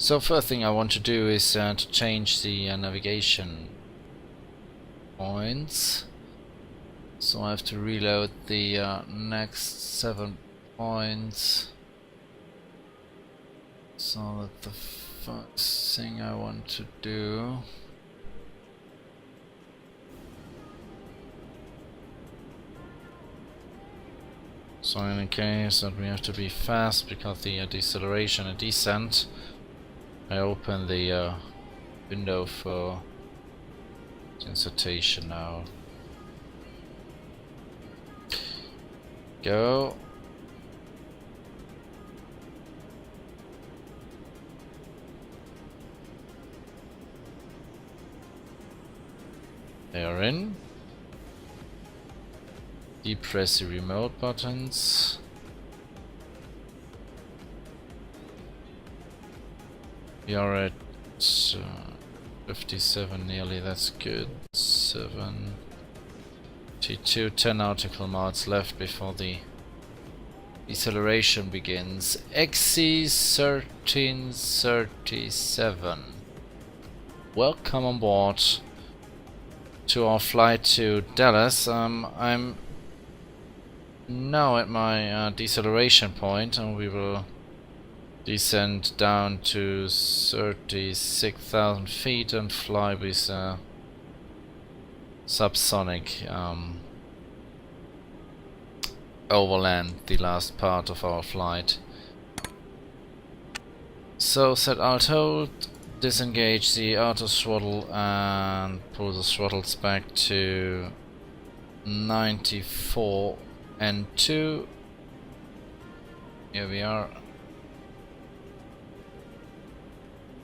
So first thing I want to do is to change the navigation points. So I have to reload the next 7 points. So that the first thing I want to do so in the case that we have to be fast because the deceleration and descent, I open the window for insertion now. Go. They are in. Depress the remote buttons. We are at 57 nearly, that's good. 72, 10 nautical miles left before the deceleration begins. XC 1337. Welcome on board to our flight to Dallas. I'm now at my deceleration point, and we will descend down to 36,000 feet and fly with subsonic overland the last part of our flight. So set alt hold, disengage the auto throttle and pull the throttles back to 94 and 2. Here we are.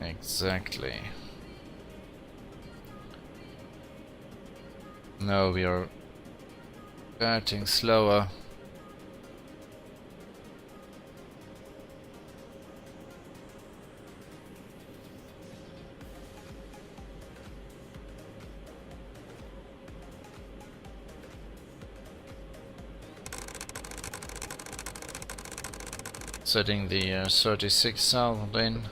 Exactly. No, we are getting slower. Setting the 36,000 in.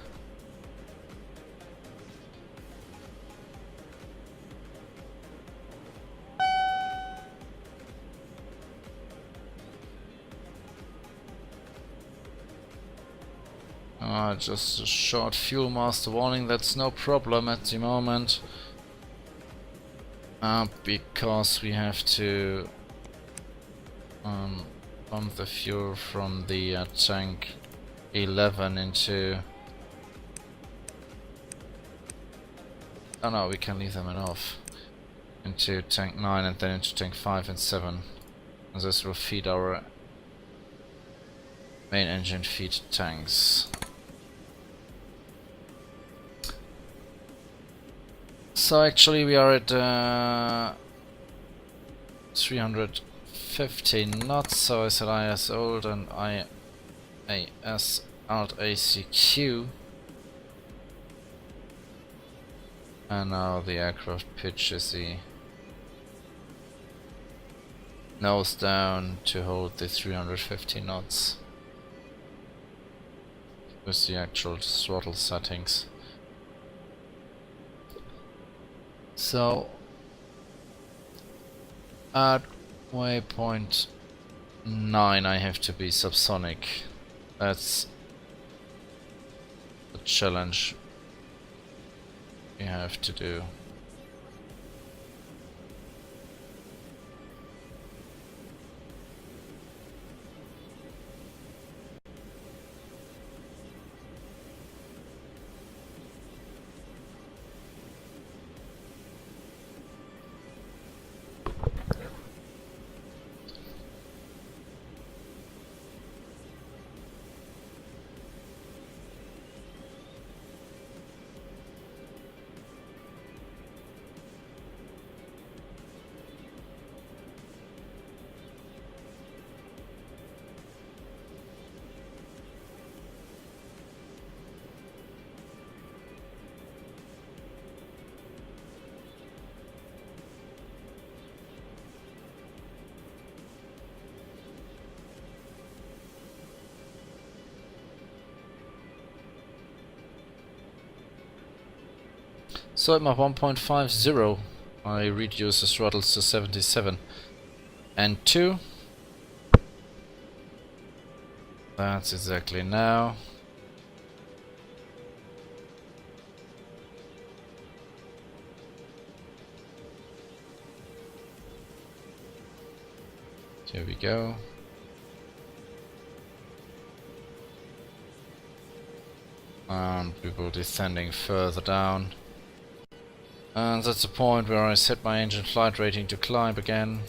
Just a short fuel master warning, that's no problem at the moment. Because we have to pump the fuel from the tank 11 into... Oh no, we can leave them off. Into tank 9 and then into tank 5 and 7. And this will feed our main engine feed tanks. So actually we are at 350 knots, so I said IS old and IAS alt ACQ. And now the aircraft pitches the nose down to hold the 350 knots with the actual throttle settings. So at waypoint 9 I have to be subsonic. That's the challenge we have to do. So at my 1.50 I reduce the throttles to 77 and 2. That's exactly now. Here we go. And we will descending further down. And that's the point where I set my engine flight rating to climb again.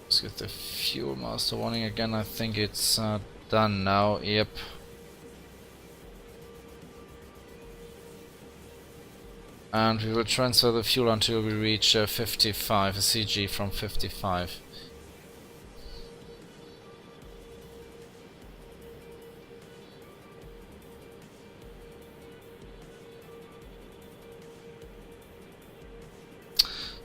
Let's get the fuel master warning again. I think it's done now. Yep. And we will transfer the fuel until we reach 55, a CG from 55.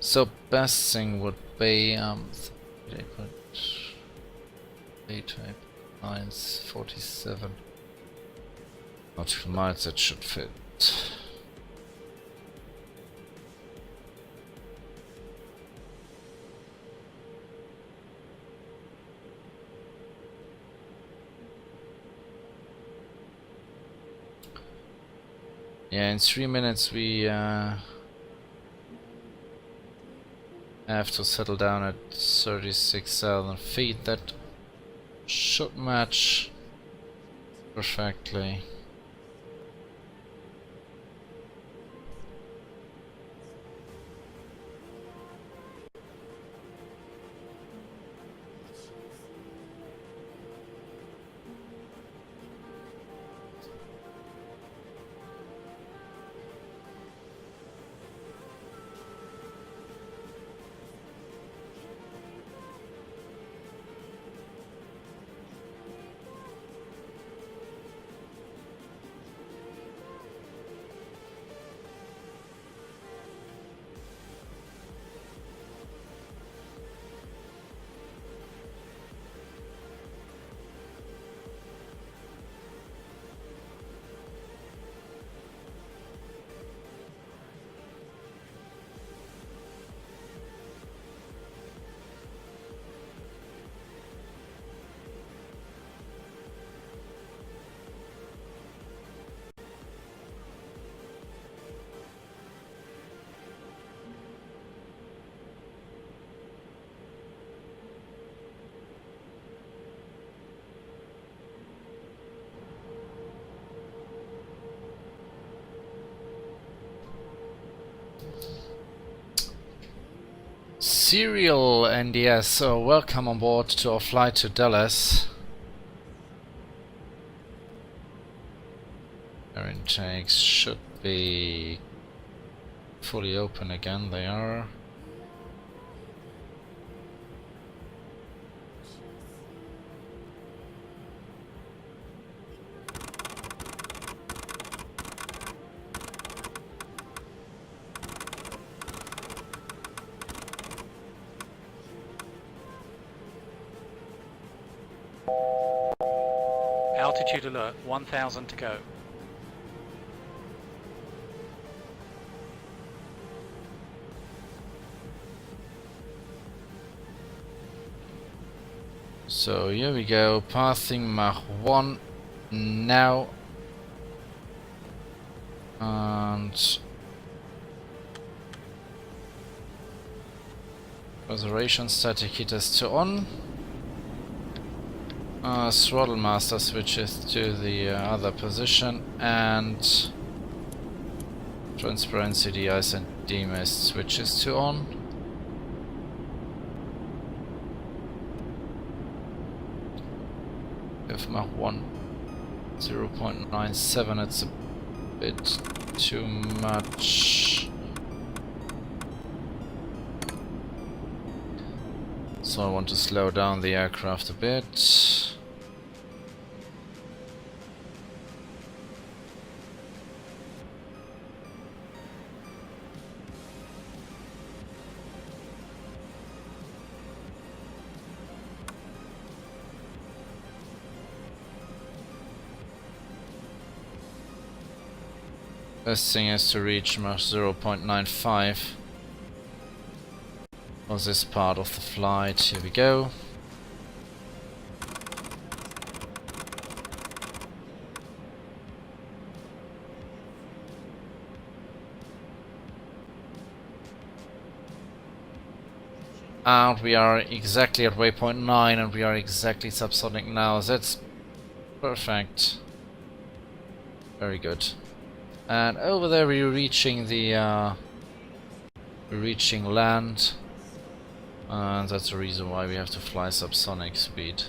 So best thing would be 8.947 nautical miles. That should fit. Yeah, in 3 minutes we have to settle down at 36,000 feet. That should match perfectly. Serial NDS, so welcome on board to our flight to Dallas. Air intakes should be fully open again, they are. Altitude alert, 1000 to go. So here we go, passing Mach 1 now. And reservation static heaters to on. Throttle master switches to the other position, and transparency de-ice and demist switches to on. If Mach 1 0.97, it's a bit too much. So I want to slow down the aircraft a bit. Best thing is to reach Mach 0.95 for this part of the flight. Here we go. And we are exactly at waypoint 9, and we are exactly subsonic now. That's perfect. Very good. And over there we're reaching the land, and that's the reason why we have to fly subsonic speed.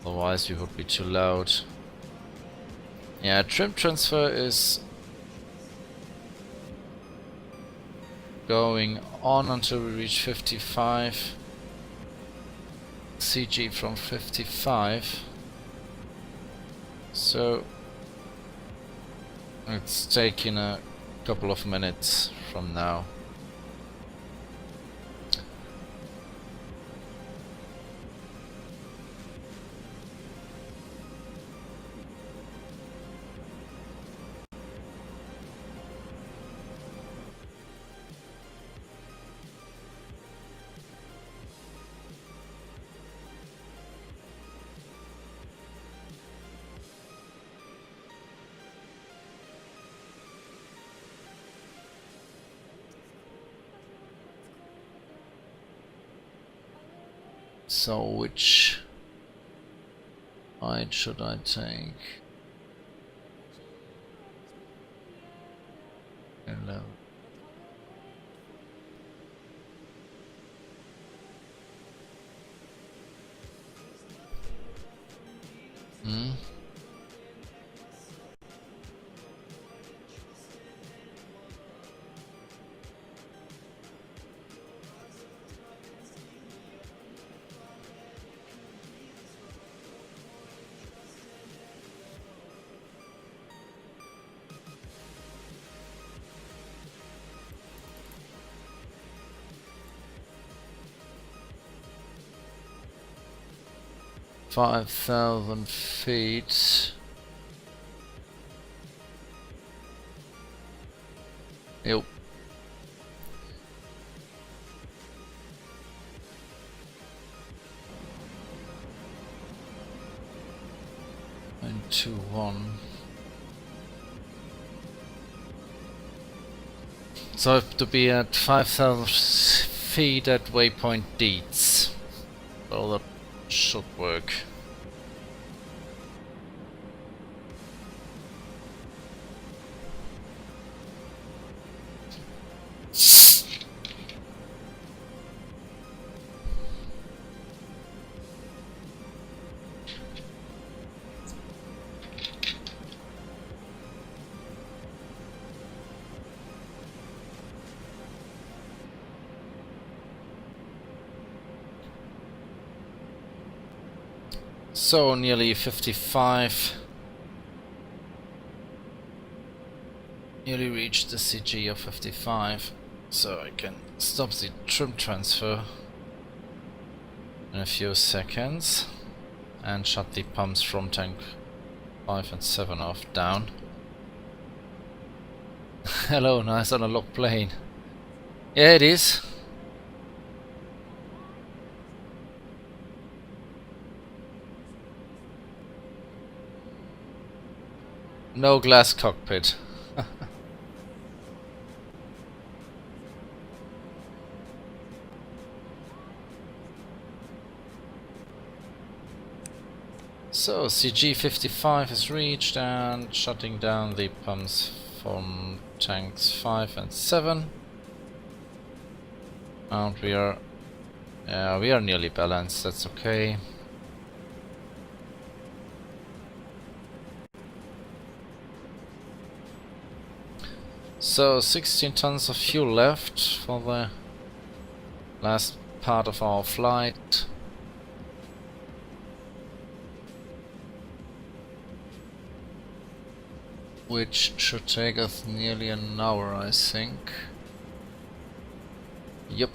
Otherwise we would be too loud. Yeah, trim transfer is going on until we reach 55. CG from 55. So it's taking a couple of minutes from now. So which height should I take? 11. Hmm? $5,000 feet. Yep. Two one. So I have to be at 5,000 feet at waypoint Deeds. Well, that should work. So nearly 55. Nearly reached the CG of 55. So I can stop the trim transfer in a few seconds and shut the pumps from tank 5 and 7 off down. Hello, nice analog plane. Yeah, it is. No glass cockpit. So CG 55 is reached and shutting down the pumps from tanks 5 and 7. And we are nearly balanced, that's okay. So 16 tons of fuel left for the last part of our flight. Which should take us nearly an hour, I think. Yep.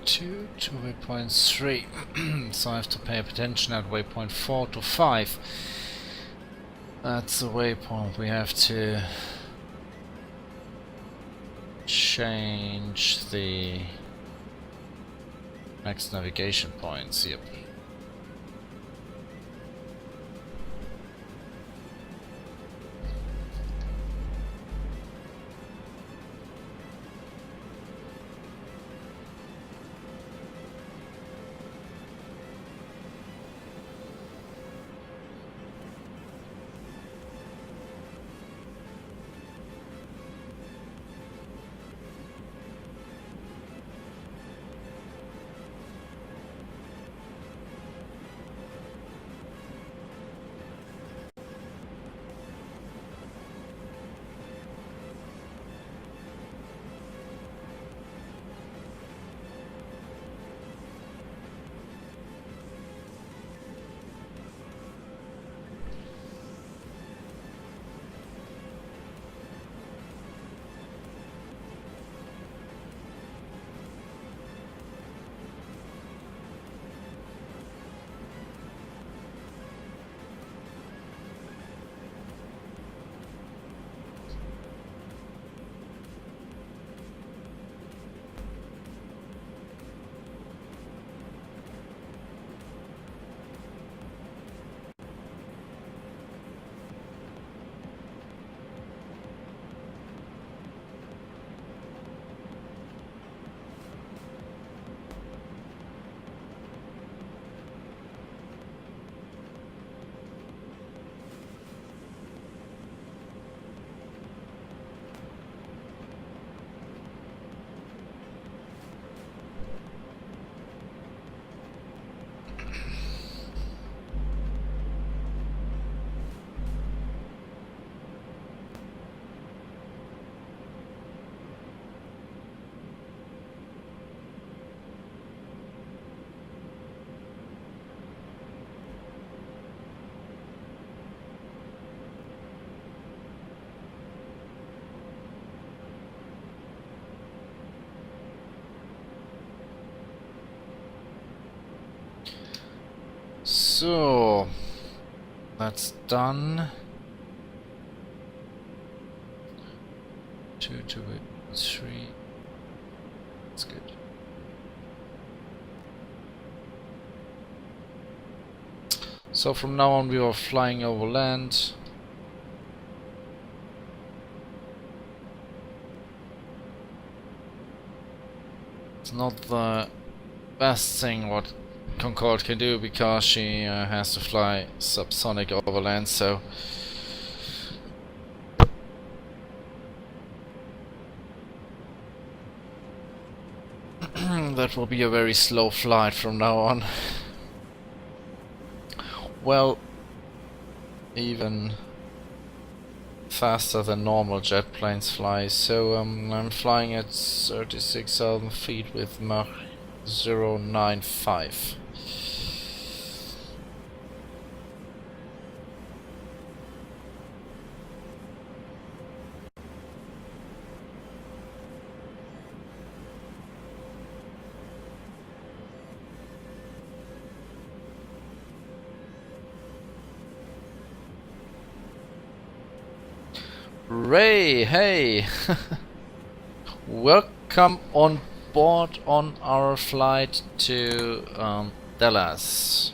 2 to waypoint 3. So I have to pay attention at waypoint 4 to 5. That's the waypoint we have to change the next navigation points. Yep. So that's done. 2 to 3. That's good. So from now on we are flying over land. It's not the best thing what Concorde can do because she has to fly subsonic over land, so that will be a very slow flight from now on. Well, even faster than normal jet planes fly, so I'm flying at 36,000 feet with Mach 0.95. Ray, hey! Welcome on board on our flight to Dallas.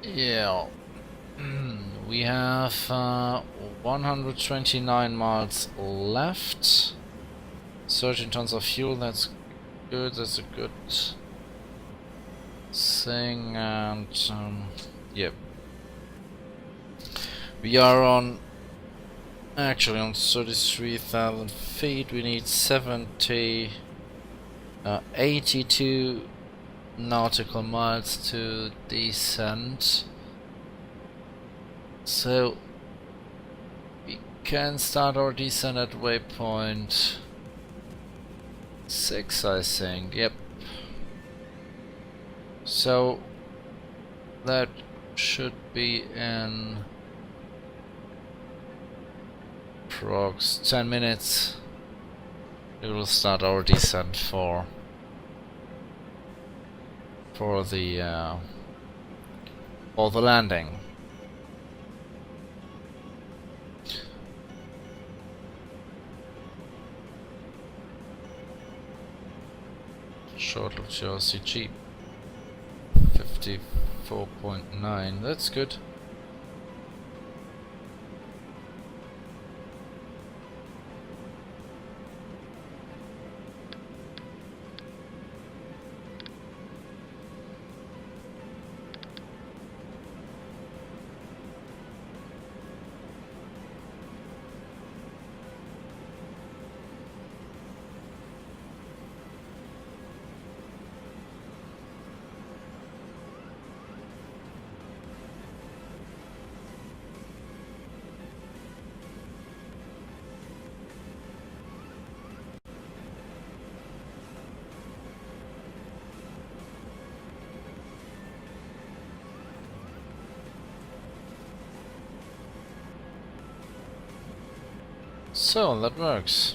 Yeah. We have 129 miles left. 13 tons of fuel, that's good, that's a good thing, and yep. We are on, actually on 33,000 feet, we need 82 nautical miles to descend. So we can start our descent at waypoint 6, I think. Yep. So that should be in prox 10 minutes. We will start our descent for the landing. Short of CG 54.9. That's good. So that works.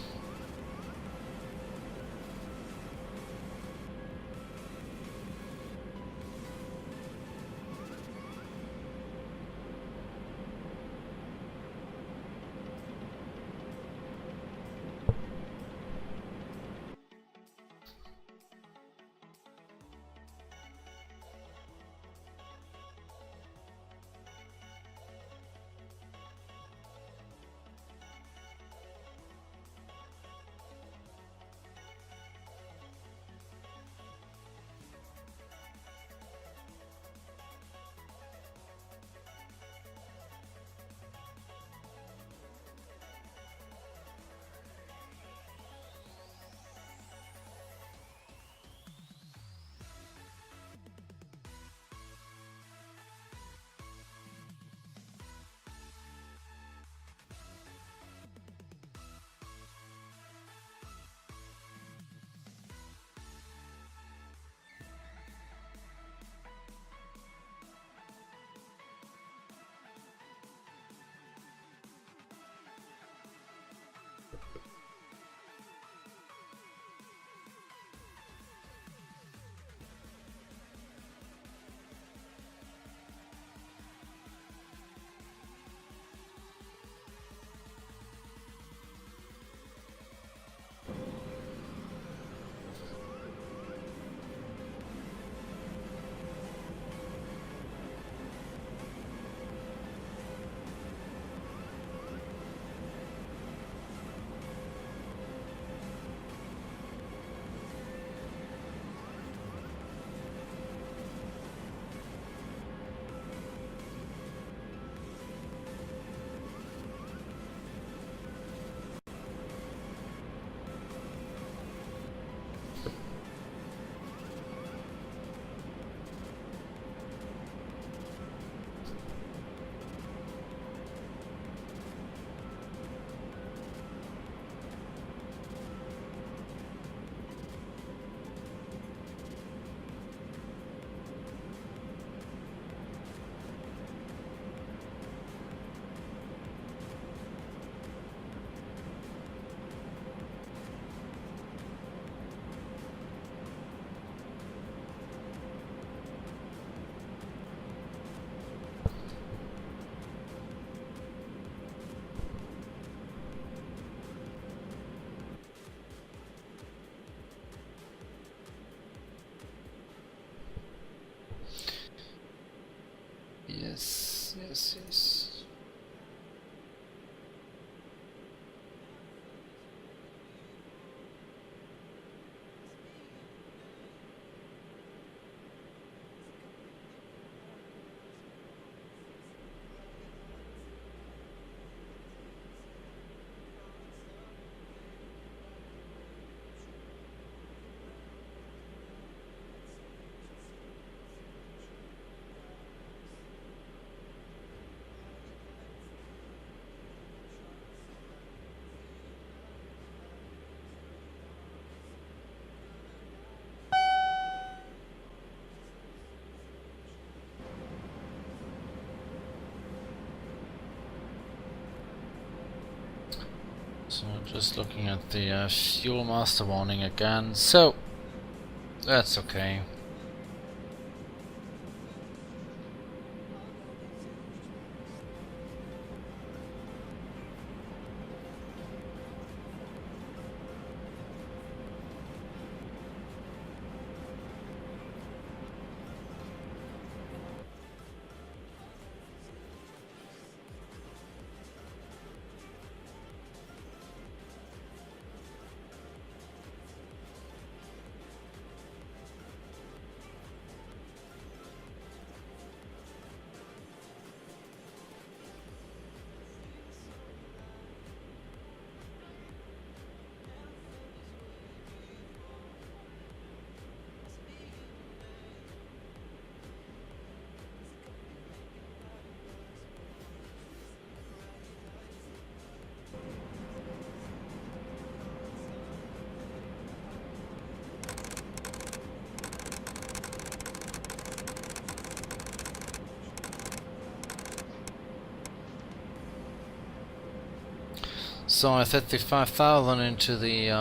This is... So just looking at the fuel master warning again, so that's okay. So I set the 5,000 into the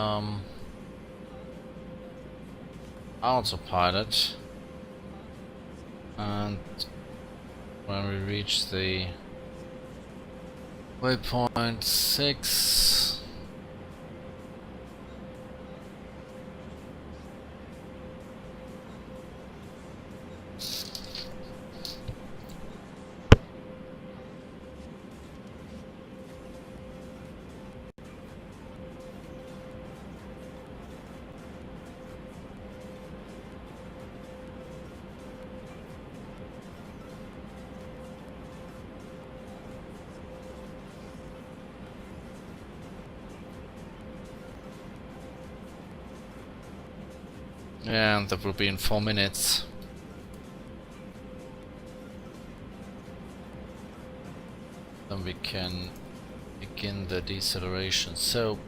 autopilot, and when we reach the waypoint 6, yeah, and that will be in 4 minutes. Then we can begin the deceleration. So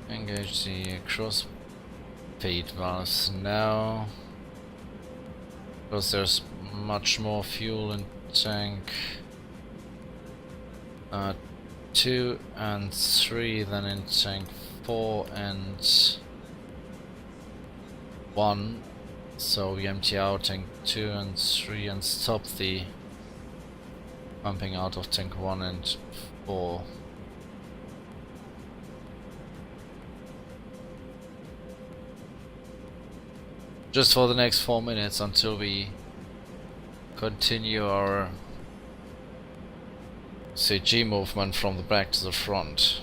engage the cross feed valves now, because there's much more fuel in tank 2 and 3 than in tank 4 and 1. So we empty out tank 2 and 3 and stop the pumping out of tank 1 and 4. Just for the next 4 minutes until we continue our CG movement from the back to the front.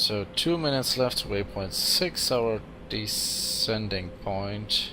So 2 minutes left, waypoint 6, our descending point.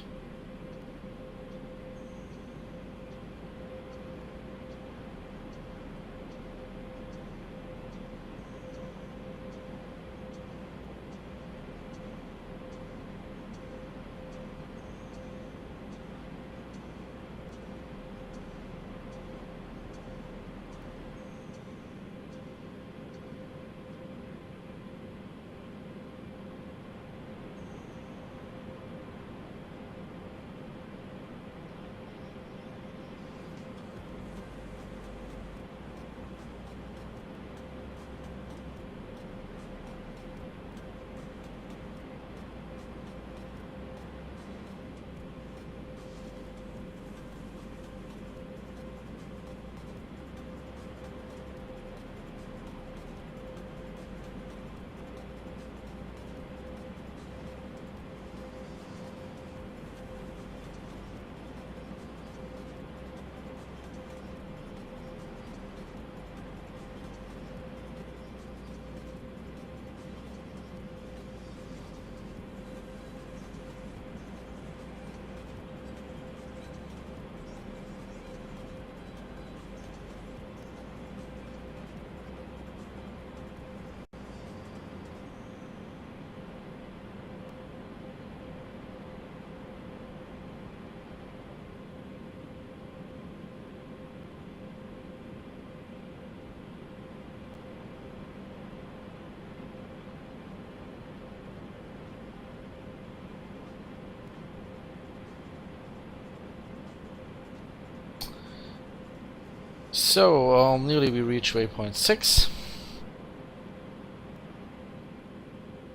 So, nearly we reach waypoint 6.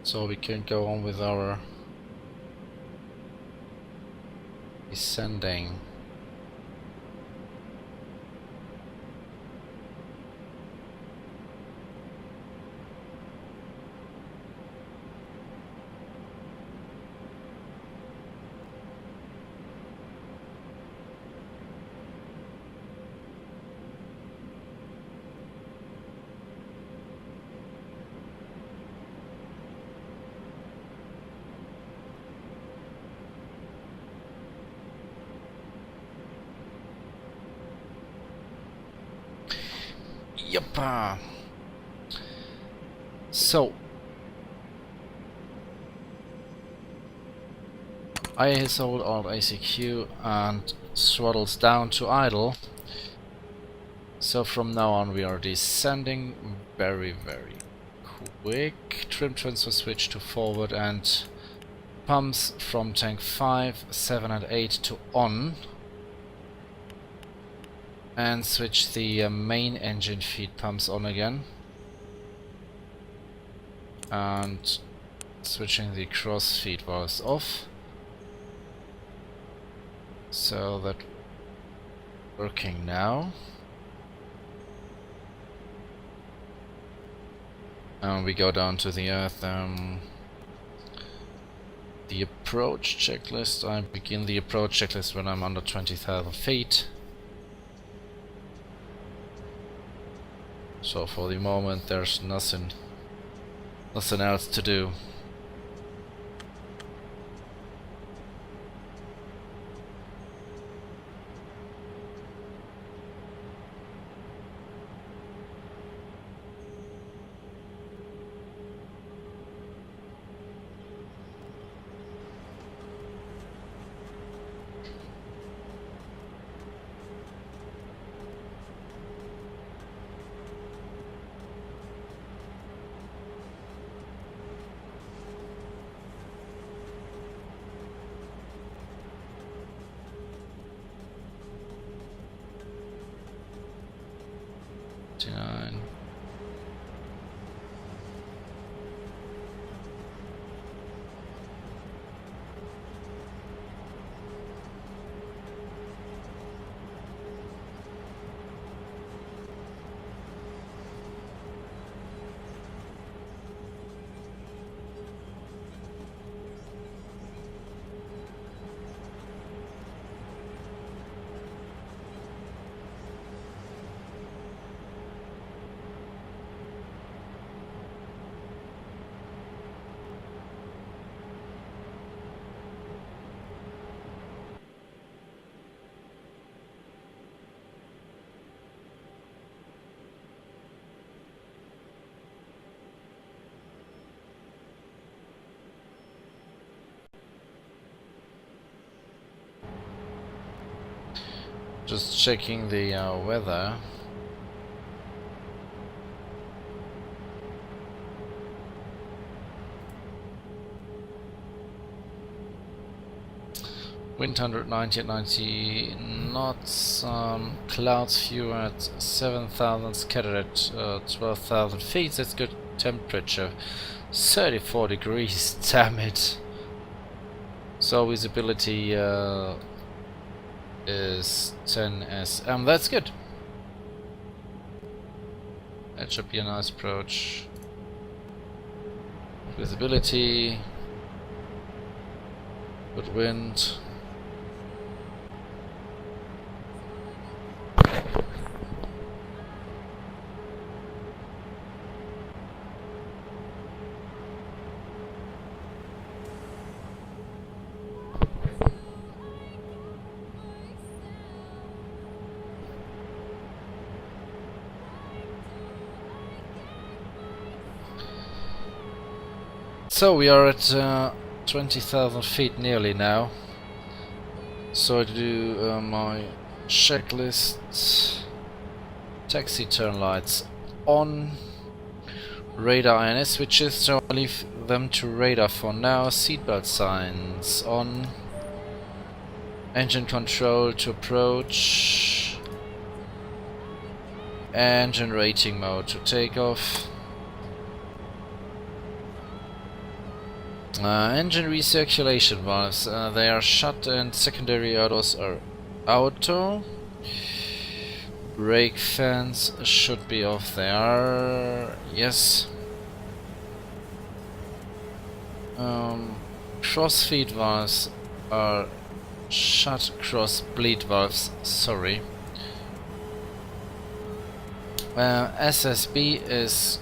So we can go on with our descending. Yep. So I hold Alt ACQ and throttles down to idle. So from now on we are descending very quick. Trim transfer switch to forward and pumps from tank 5, 7 and 8 to on. And switch the main engine feed pumps on again. And switching the cross feed valves off. So that working now. And we go down to the earth. The approach checklist. I begin the approach checklist when I'm under 20,000 feet. So for the moment there's nothing else to do. Nine. Just checking the weather. Wind 190 at 90 knots, clouds fewer at 7,000, scattered at 12,000 feet. That's good temperature. 34 degrees, damn it. So visibility is 10 sm. That's good. That should be a nice approach. Visibility, good wind. So we are at 20,000 feet nearly now. So I do my checklist. Taxi turn lights on. Radar INS switches, so I'll leave them to radar for now. Seatbelt signs on. Engine control to approach. Engine rating mode to take off. Engine recirculation valves, they are shut and secondary autos are auto. Brake fans should be off, they are, yes. Cross feed valves are shut, cross bleed valves, sorry. SSB is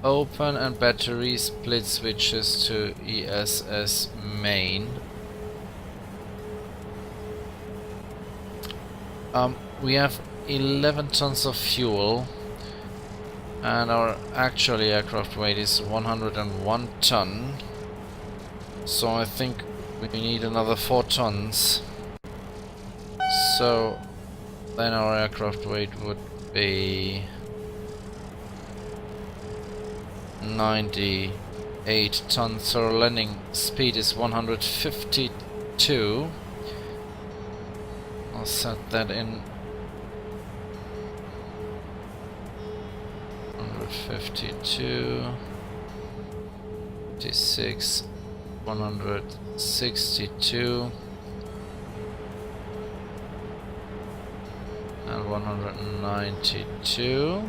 open and battery split switches to ESS main. We have 11 tons of fuel and our actual aircraft weight is 101 ton. So I think we need another 4 tons. So then our aircraft weight would be 98 tons, so our landing speed is 152. I'll set that in 152, 56, 162 and 192.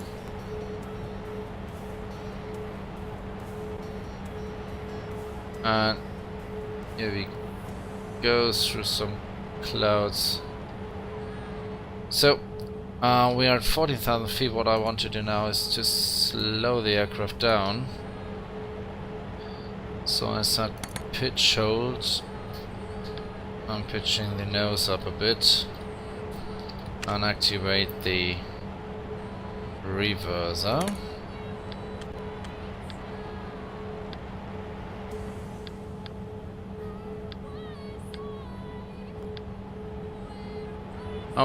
And here we go through some clouds. So we are at 14,000 feet. What I want to do now is to slow the aircraft down. So I set pitch hold. I'm pitching the nose up a bit and activate the reverser.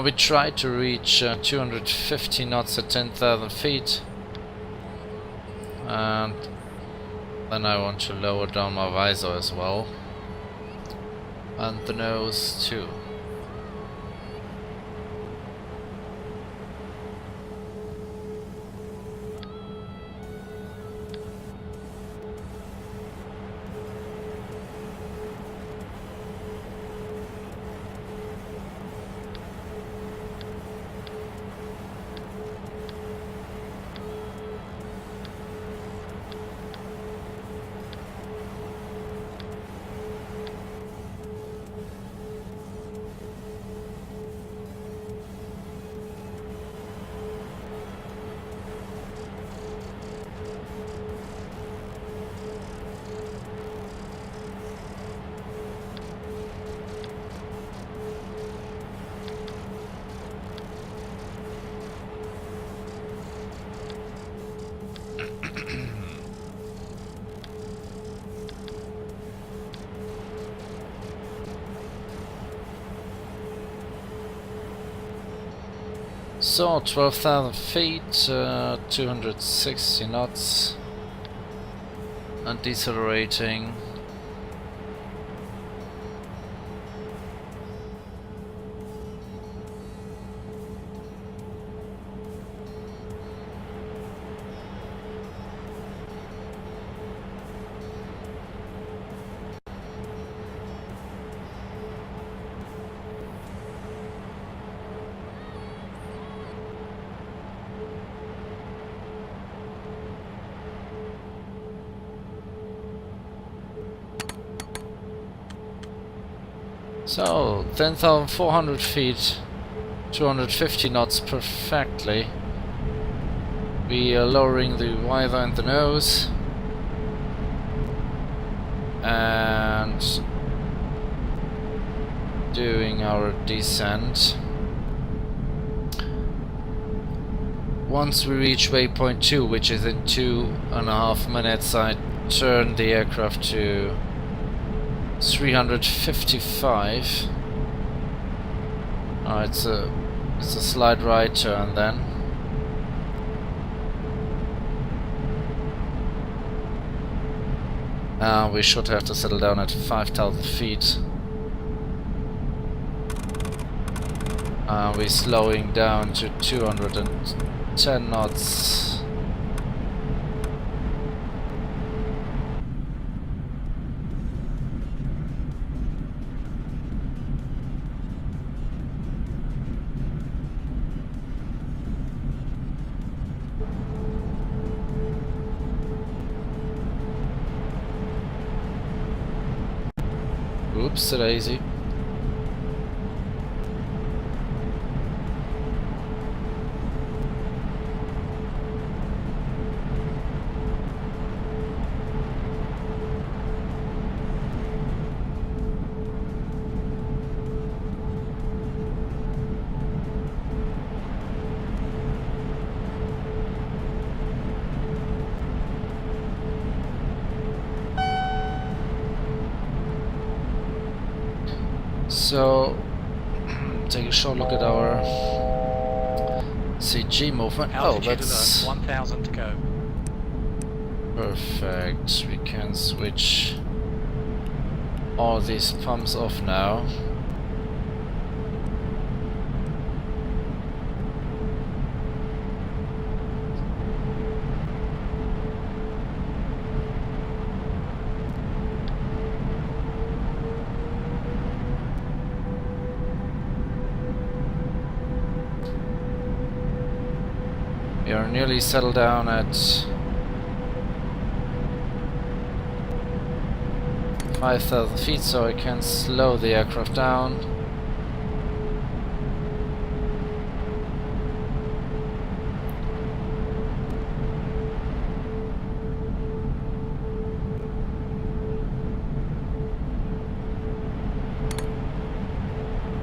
We try to reach 250 knots at 10,000 feet, and then I want to lower down my visor as well, and the nose too. So 12,000 feet, 260 knots, and decelerating. So 10,400 feet, 250 knots perfectly. We are lowering the visor and the nose, and doing our descent. Once we reach waypoint 2, which is in 2.5 minutes, I turn the aircraft to 355. It's a slight right turn then. We should have to settle down at 5,000 feet. We're slowing down to 210 knots. Oops, daisy. So, take a short look at our CG movement. Altitude That's alert, 1,000 to go. perfect. We can switch all these pumps off now. We are nearly settled down at 5,000 feet, so I can slow the aircraft down.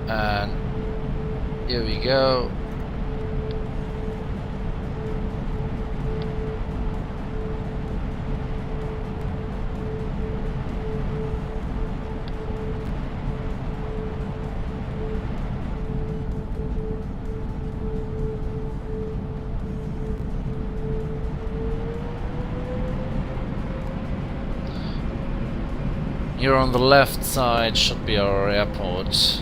And here we go. Here on the left side should be our airport.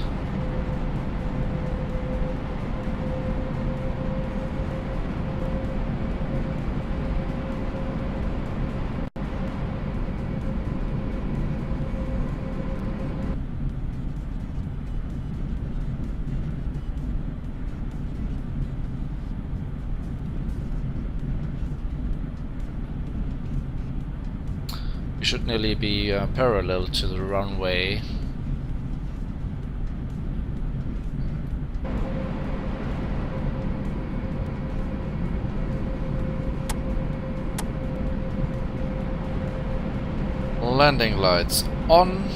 We should nearly be parallel to the runway. Landing lights on.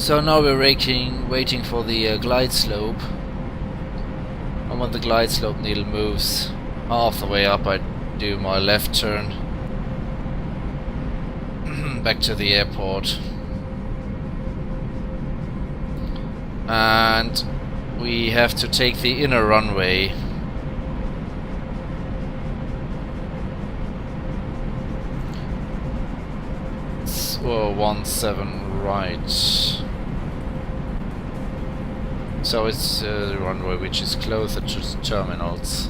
So now we're waiting for the glide slope. And when the glide slope needle moves half the way up, I do my left turn back to the airport. And we have to take the inner runway. So 17 right. So it's the runway which is closer to the terminals.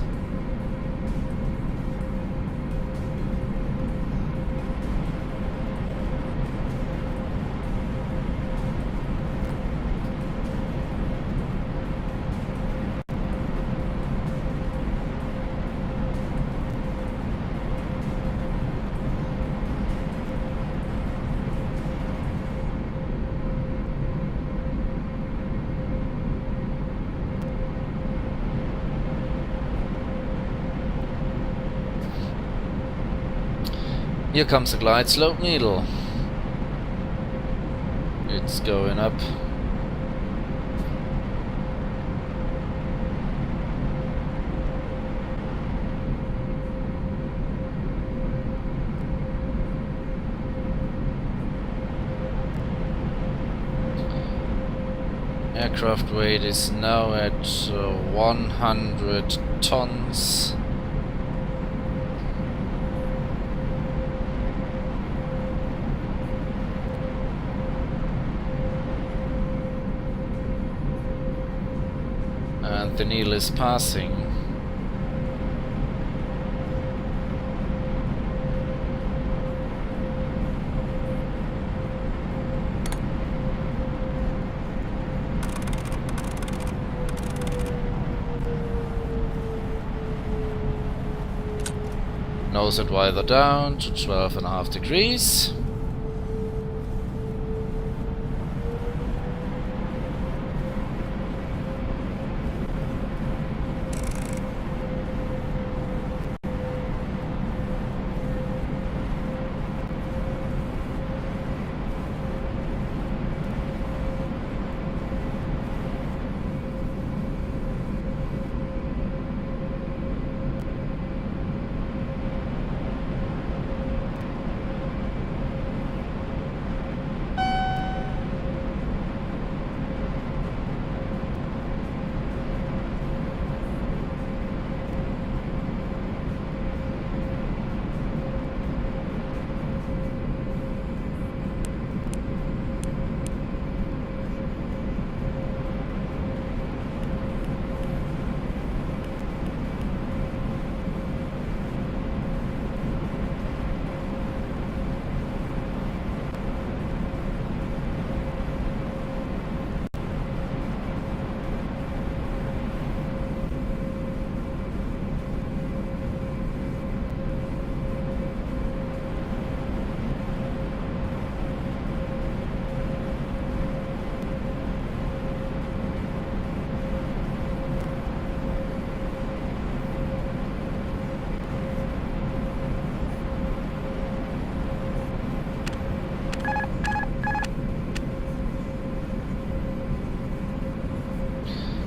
Here comes the glide slope needle. It's going up. Aircraft weight is now at 100 tons. And the needle is passing. Nose advisor down to 12.5 degrees.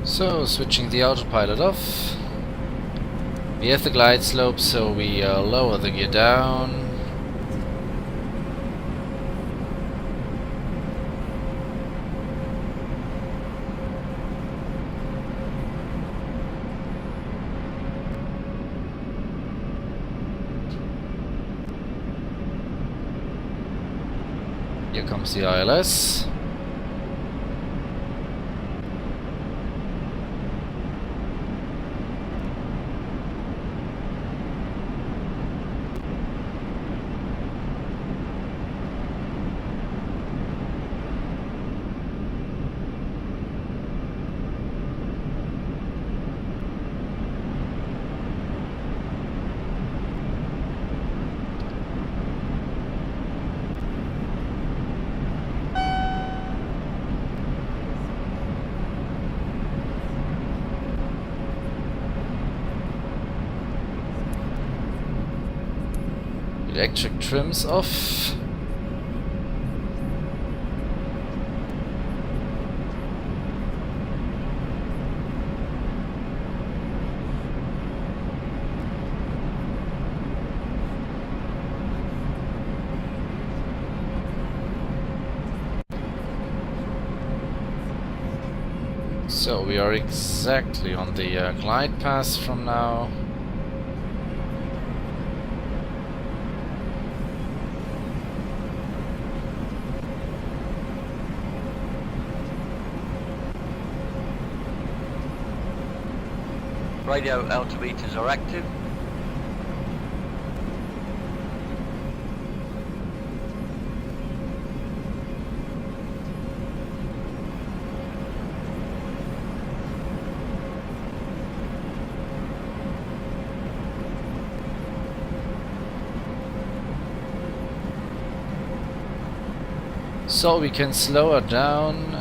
So, switching the autopilot off. We have the glide slope, so we lower the gear down. Here comes the ILS. Electric trims off. So we are exactly on the glide path from now. Radio altimeters are active. So we can slow her down.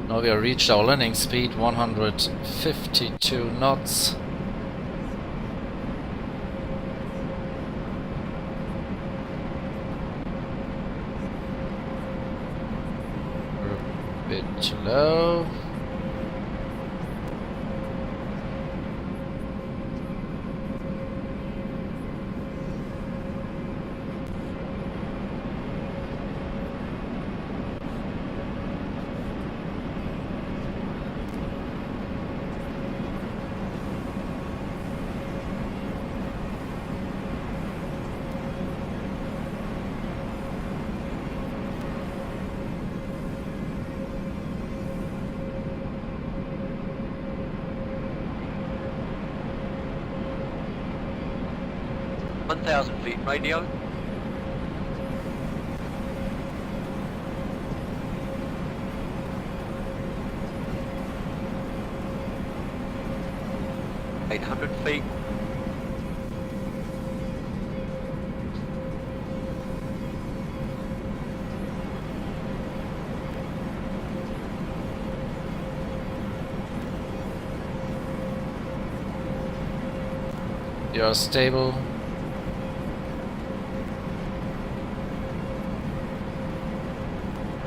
Now we have reached our landing speed, 152 knots. We're a bit too low. Feet radio. $800 feet. You are stable.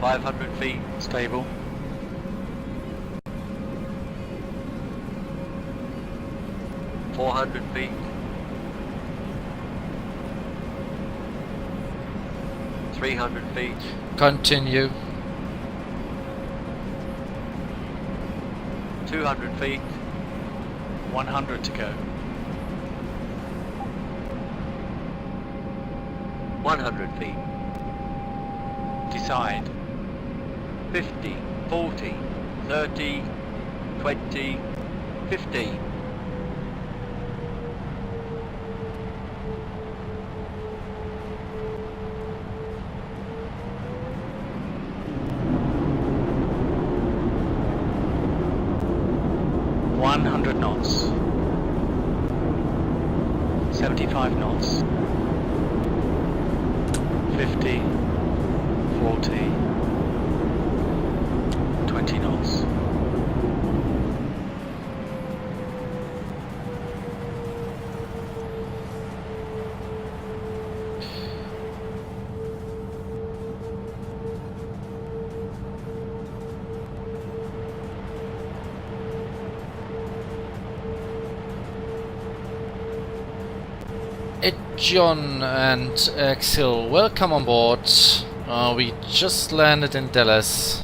500 feet. Stable. 400 feet. 300 feet. Continue. 200 feet. 100 to go. 100 feet. Decide. 50, 40, 30, 20, 15. Knots. 75 knots. 50, 40, 20 knots. John and Axel, welcome on board. We just landed in Dallas.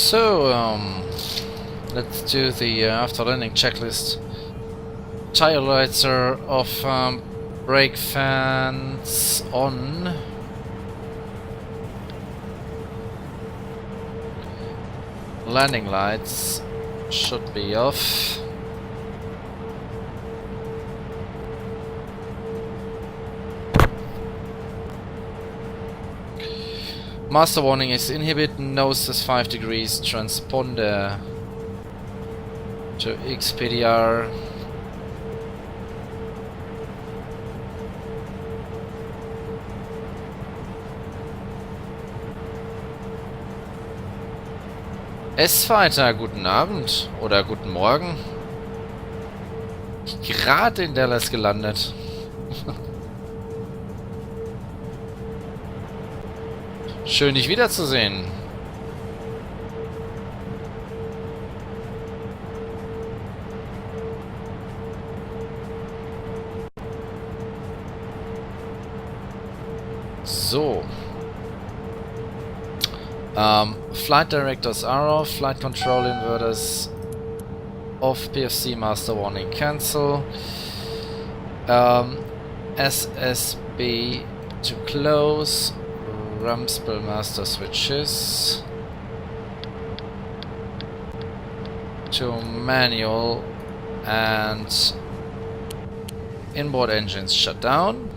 So, let's do the after landing checklist. Tire lights are off, brake fans on. Landing lights should be off. Master warning is inhibit, nose is 5 degrees, transponder to XPDR. S-Fighter, guten Abend oder guten Morgen. Gerade in Dallas gelandet. Schön, dich wiederzusehen. So. Flight directors are off, flight control inverters off, PFC master warning cancel. SSB to close. Rumspell master switches to manual and inboard engines shut down.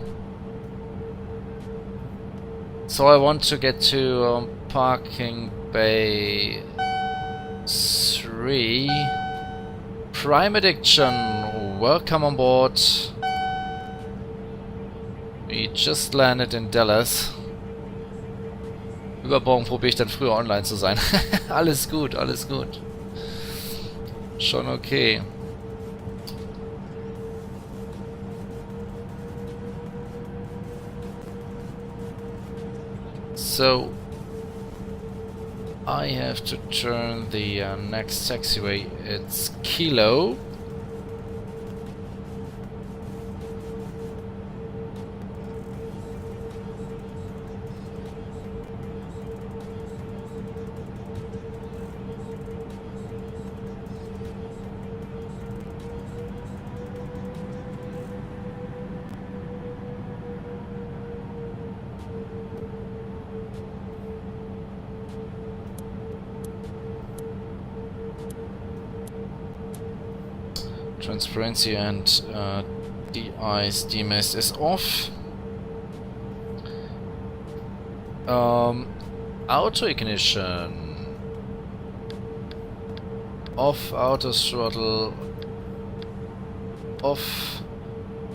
So I want to get to parking bay 3. Prime Addiction, welcome on board. We just landed in Dallas. Übermorgen probiere ich dann früher online zu sein. Alles gut, alles gut. Schon okay. So, I have to turn the next taxiway. It's Kilo. Transparency and de-ice, demist is off. Auto ignition off, auto throttle off,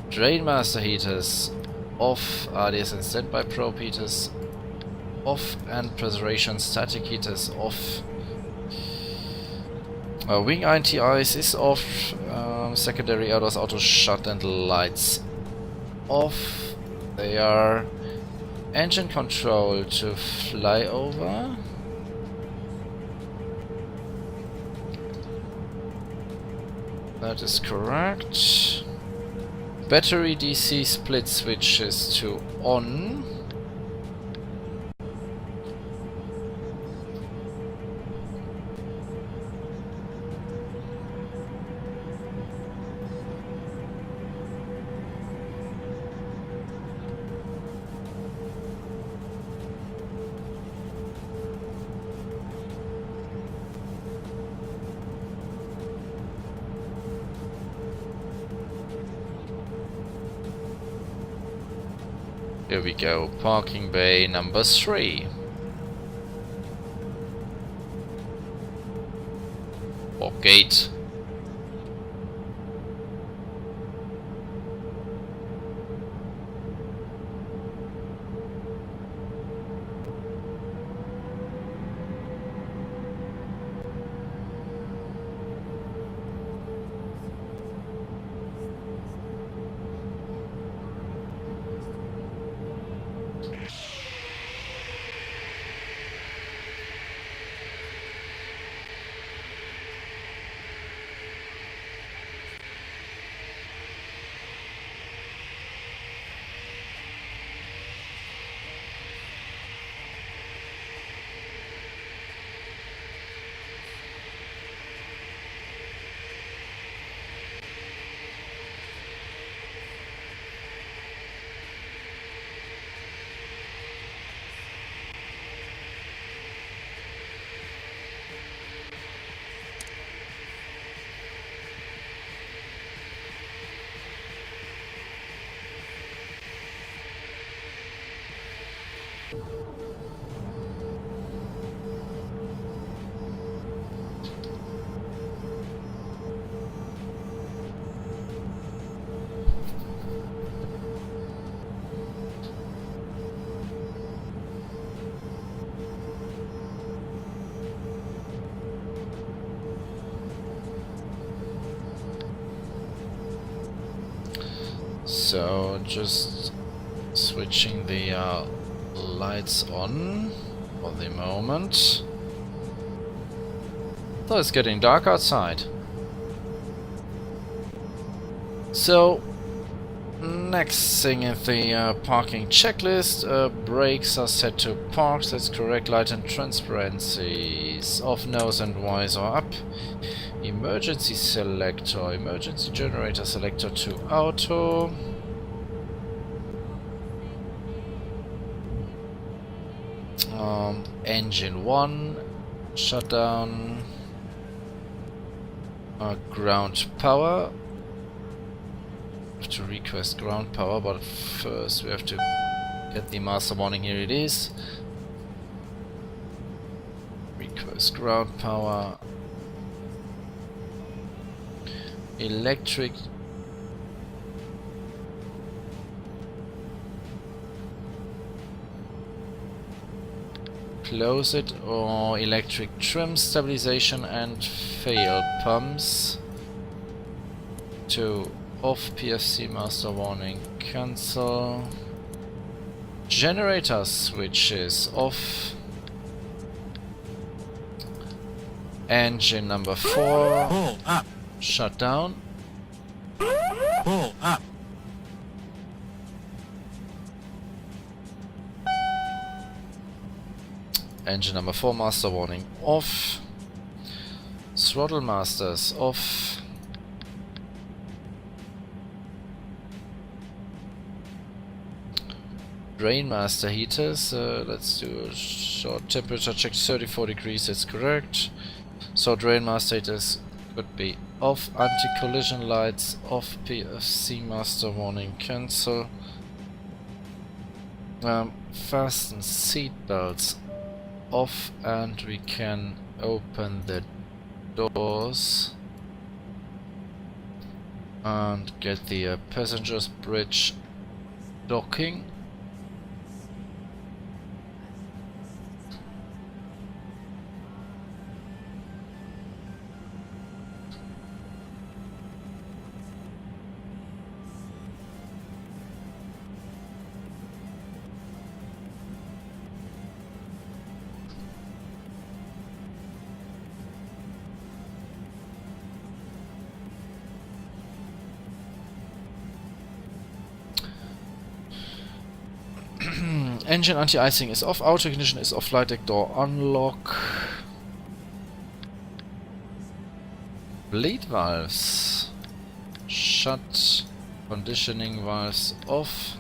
drain master heaters off, ADS and standby probe heaters off, and preservation static heaters off. Wing anti-ice is off, secondary outdoors auto shut and lights off. They are engine control to flyover. That is correct. Battery DC split switches to on. Here we go, parking bay number 3. Or gate. So just switching the lights on for the moment. So it's getting dark outside. So next thing in the parking checklist, brakes are set to parks, that's correct. Light and transparencies off, nose and visor up. Emergency selector, emergency generator selector to auto. Engine 1 shut down. Ground power. Have to request ground power, but first we have to get the master warning. Here it is. Request ground power. Electric. Close it, or electric trim, stabilization and failed pumps. To off, PFC master warning, cancel. Generator switches off. Engine number 4 Pull up. shut down. Pull up. Engine number 4 master warning off. Throttle masters off. Drain master heaters, let's do a short temperature check. 34 degrees, that's correct. So drain master heaters could be off. Anti-collision lights off. PFC master warning cancel. Fasten seat belts off, and we can open the doors and get the passengers bridge docking. Engine anti-icing is off, auto ignition is off, flight deck door unlock. Bleed valves shut, conditioning valves off.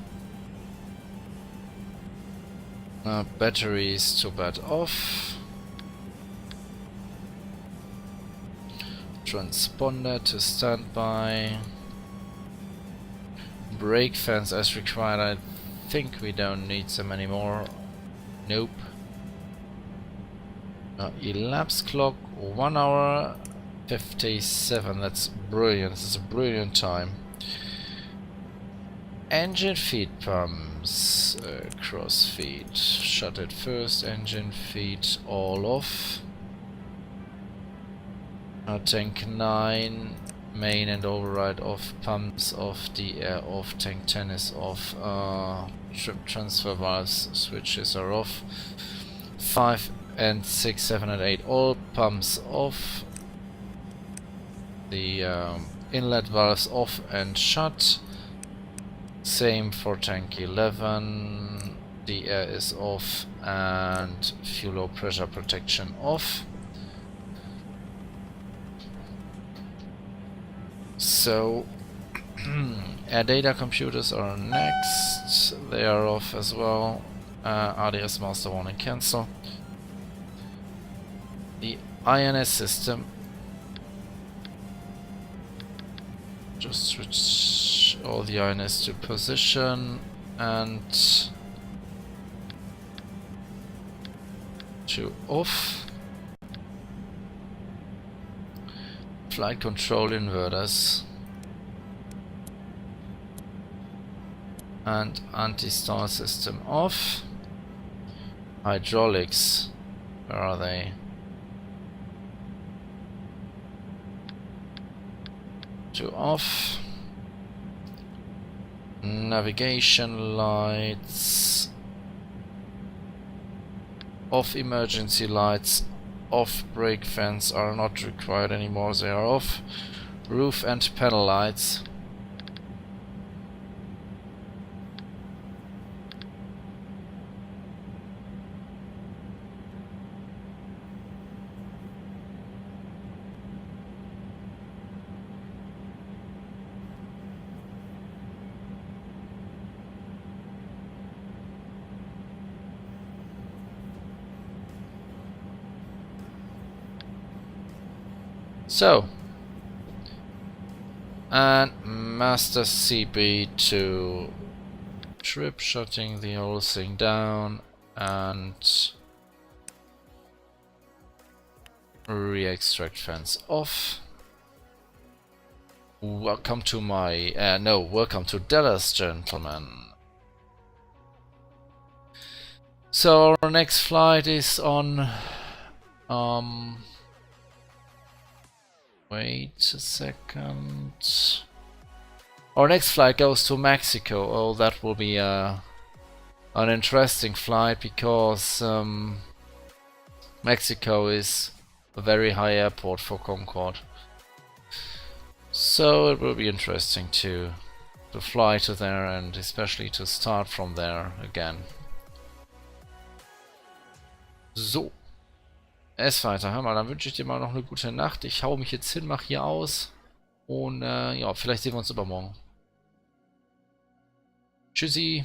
Batteries to bed off. Transponder to standby. Brake fans as required. I think we don't need them anymore. Nope. Elapsed clock 1 hour 57. That's brilliant. This is a brilliant time. Engine feed pumps. Cross feed. Shut it first. Engine feed all off. Tank 9. Main and override off. Pumps off. DAir off. Tank 10 is off. Trip transfer valves switches are off. 5 and 6, 7 and 8 all pumps off. The inlet valves off and shut. Same for tank 11. The air is off and fuel low pressure protection off. So air data computers are next. They are off as well. RDS master warning cancel. The INS system. Just switch all the INS to position and to off. Flight control inverters. And anti-stall system off. Hydraulics. Where are they? To off. Navigation lights. Off emergency lights. Off brake fans are not required anymore, they are off. Roof and panel lights. So, and master CB to trip, shutting the whole thing down, and re-extract fans off. Welcome to my, welcome to Dallas, gentlemen. So our next flight is on, wait a second. Our next flight goes to Mexico. Oh, that will be an interesting flight because Mexico is a very high airport for Concorde. So it will be interesting to fly to there and especially to start from there again. So. Weiter, hör mal, dann wünsche ich dir mal noch eine gute Nacht. Ich hau mich jetzt hin, mach hier aus. Und ja, vielleicht sehen wir uns übermorgen. Tschüssi.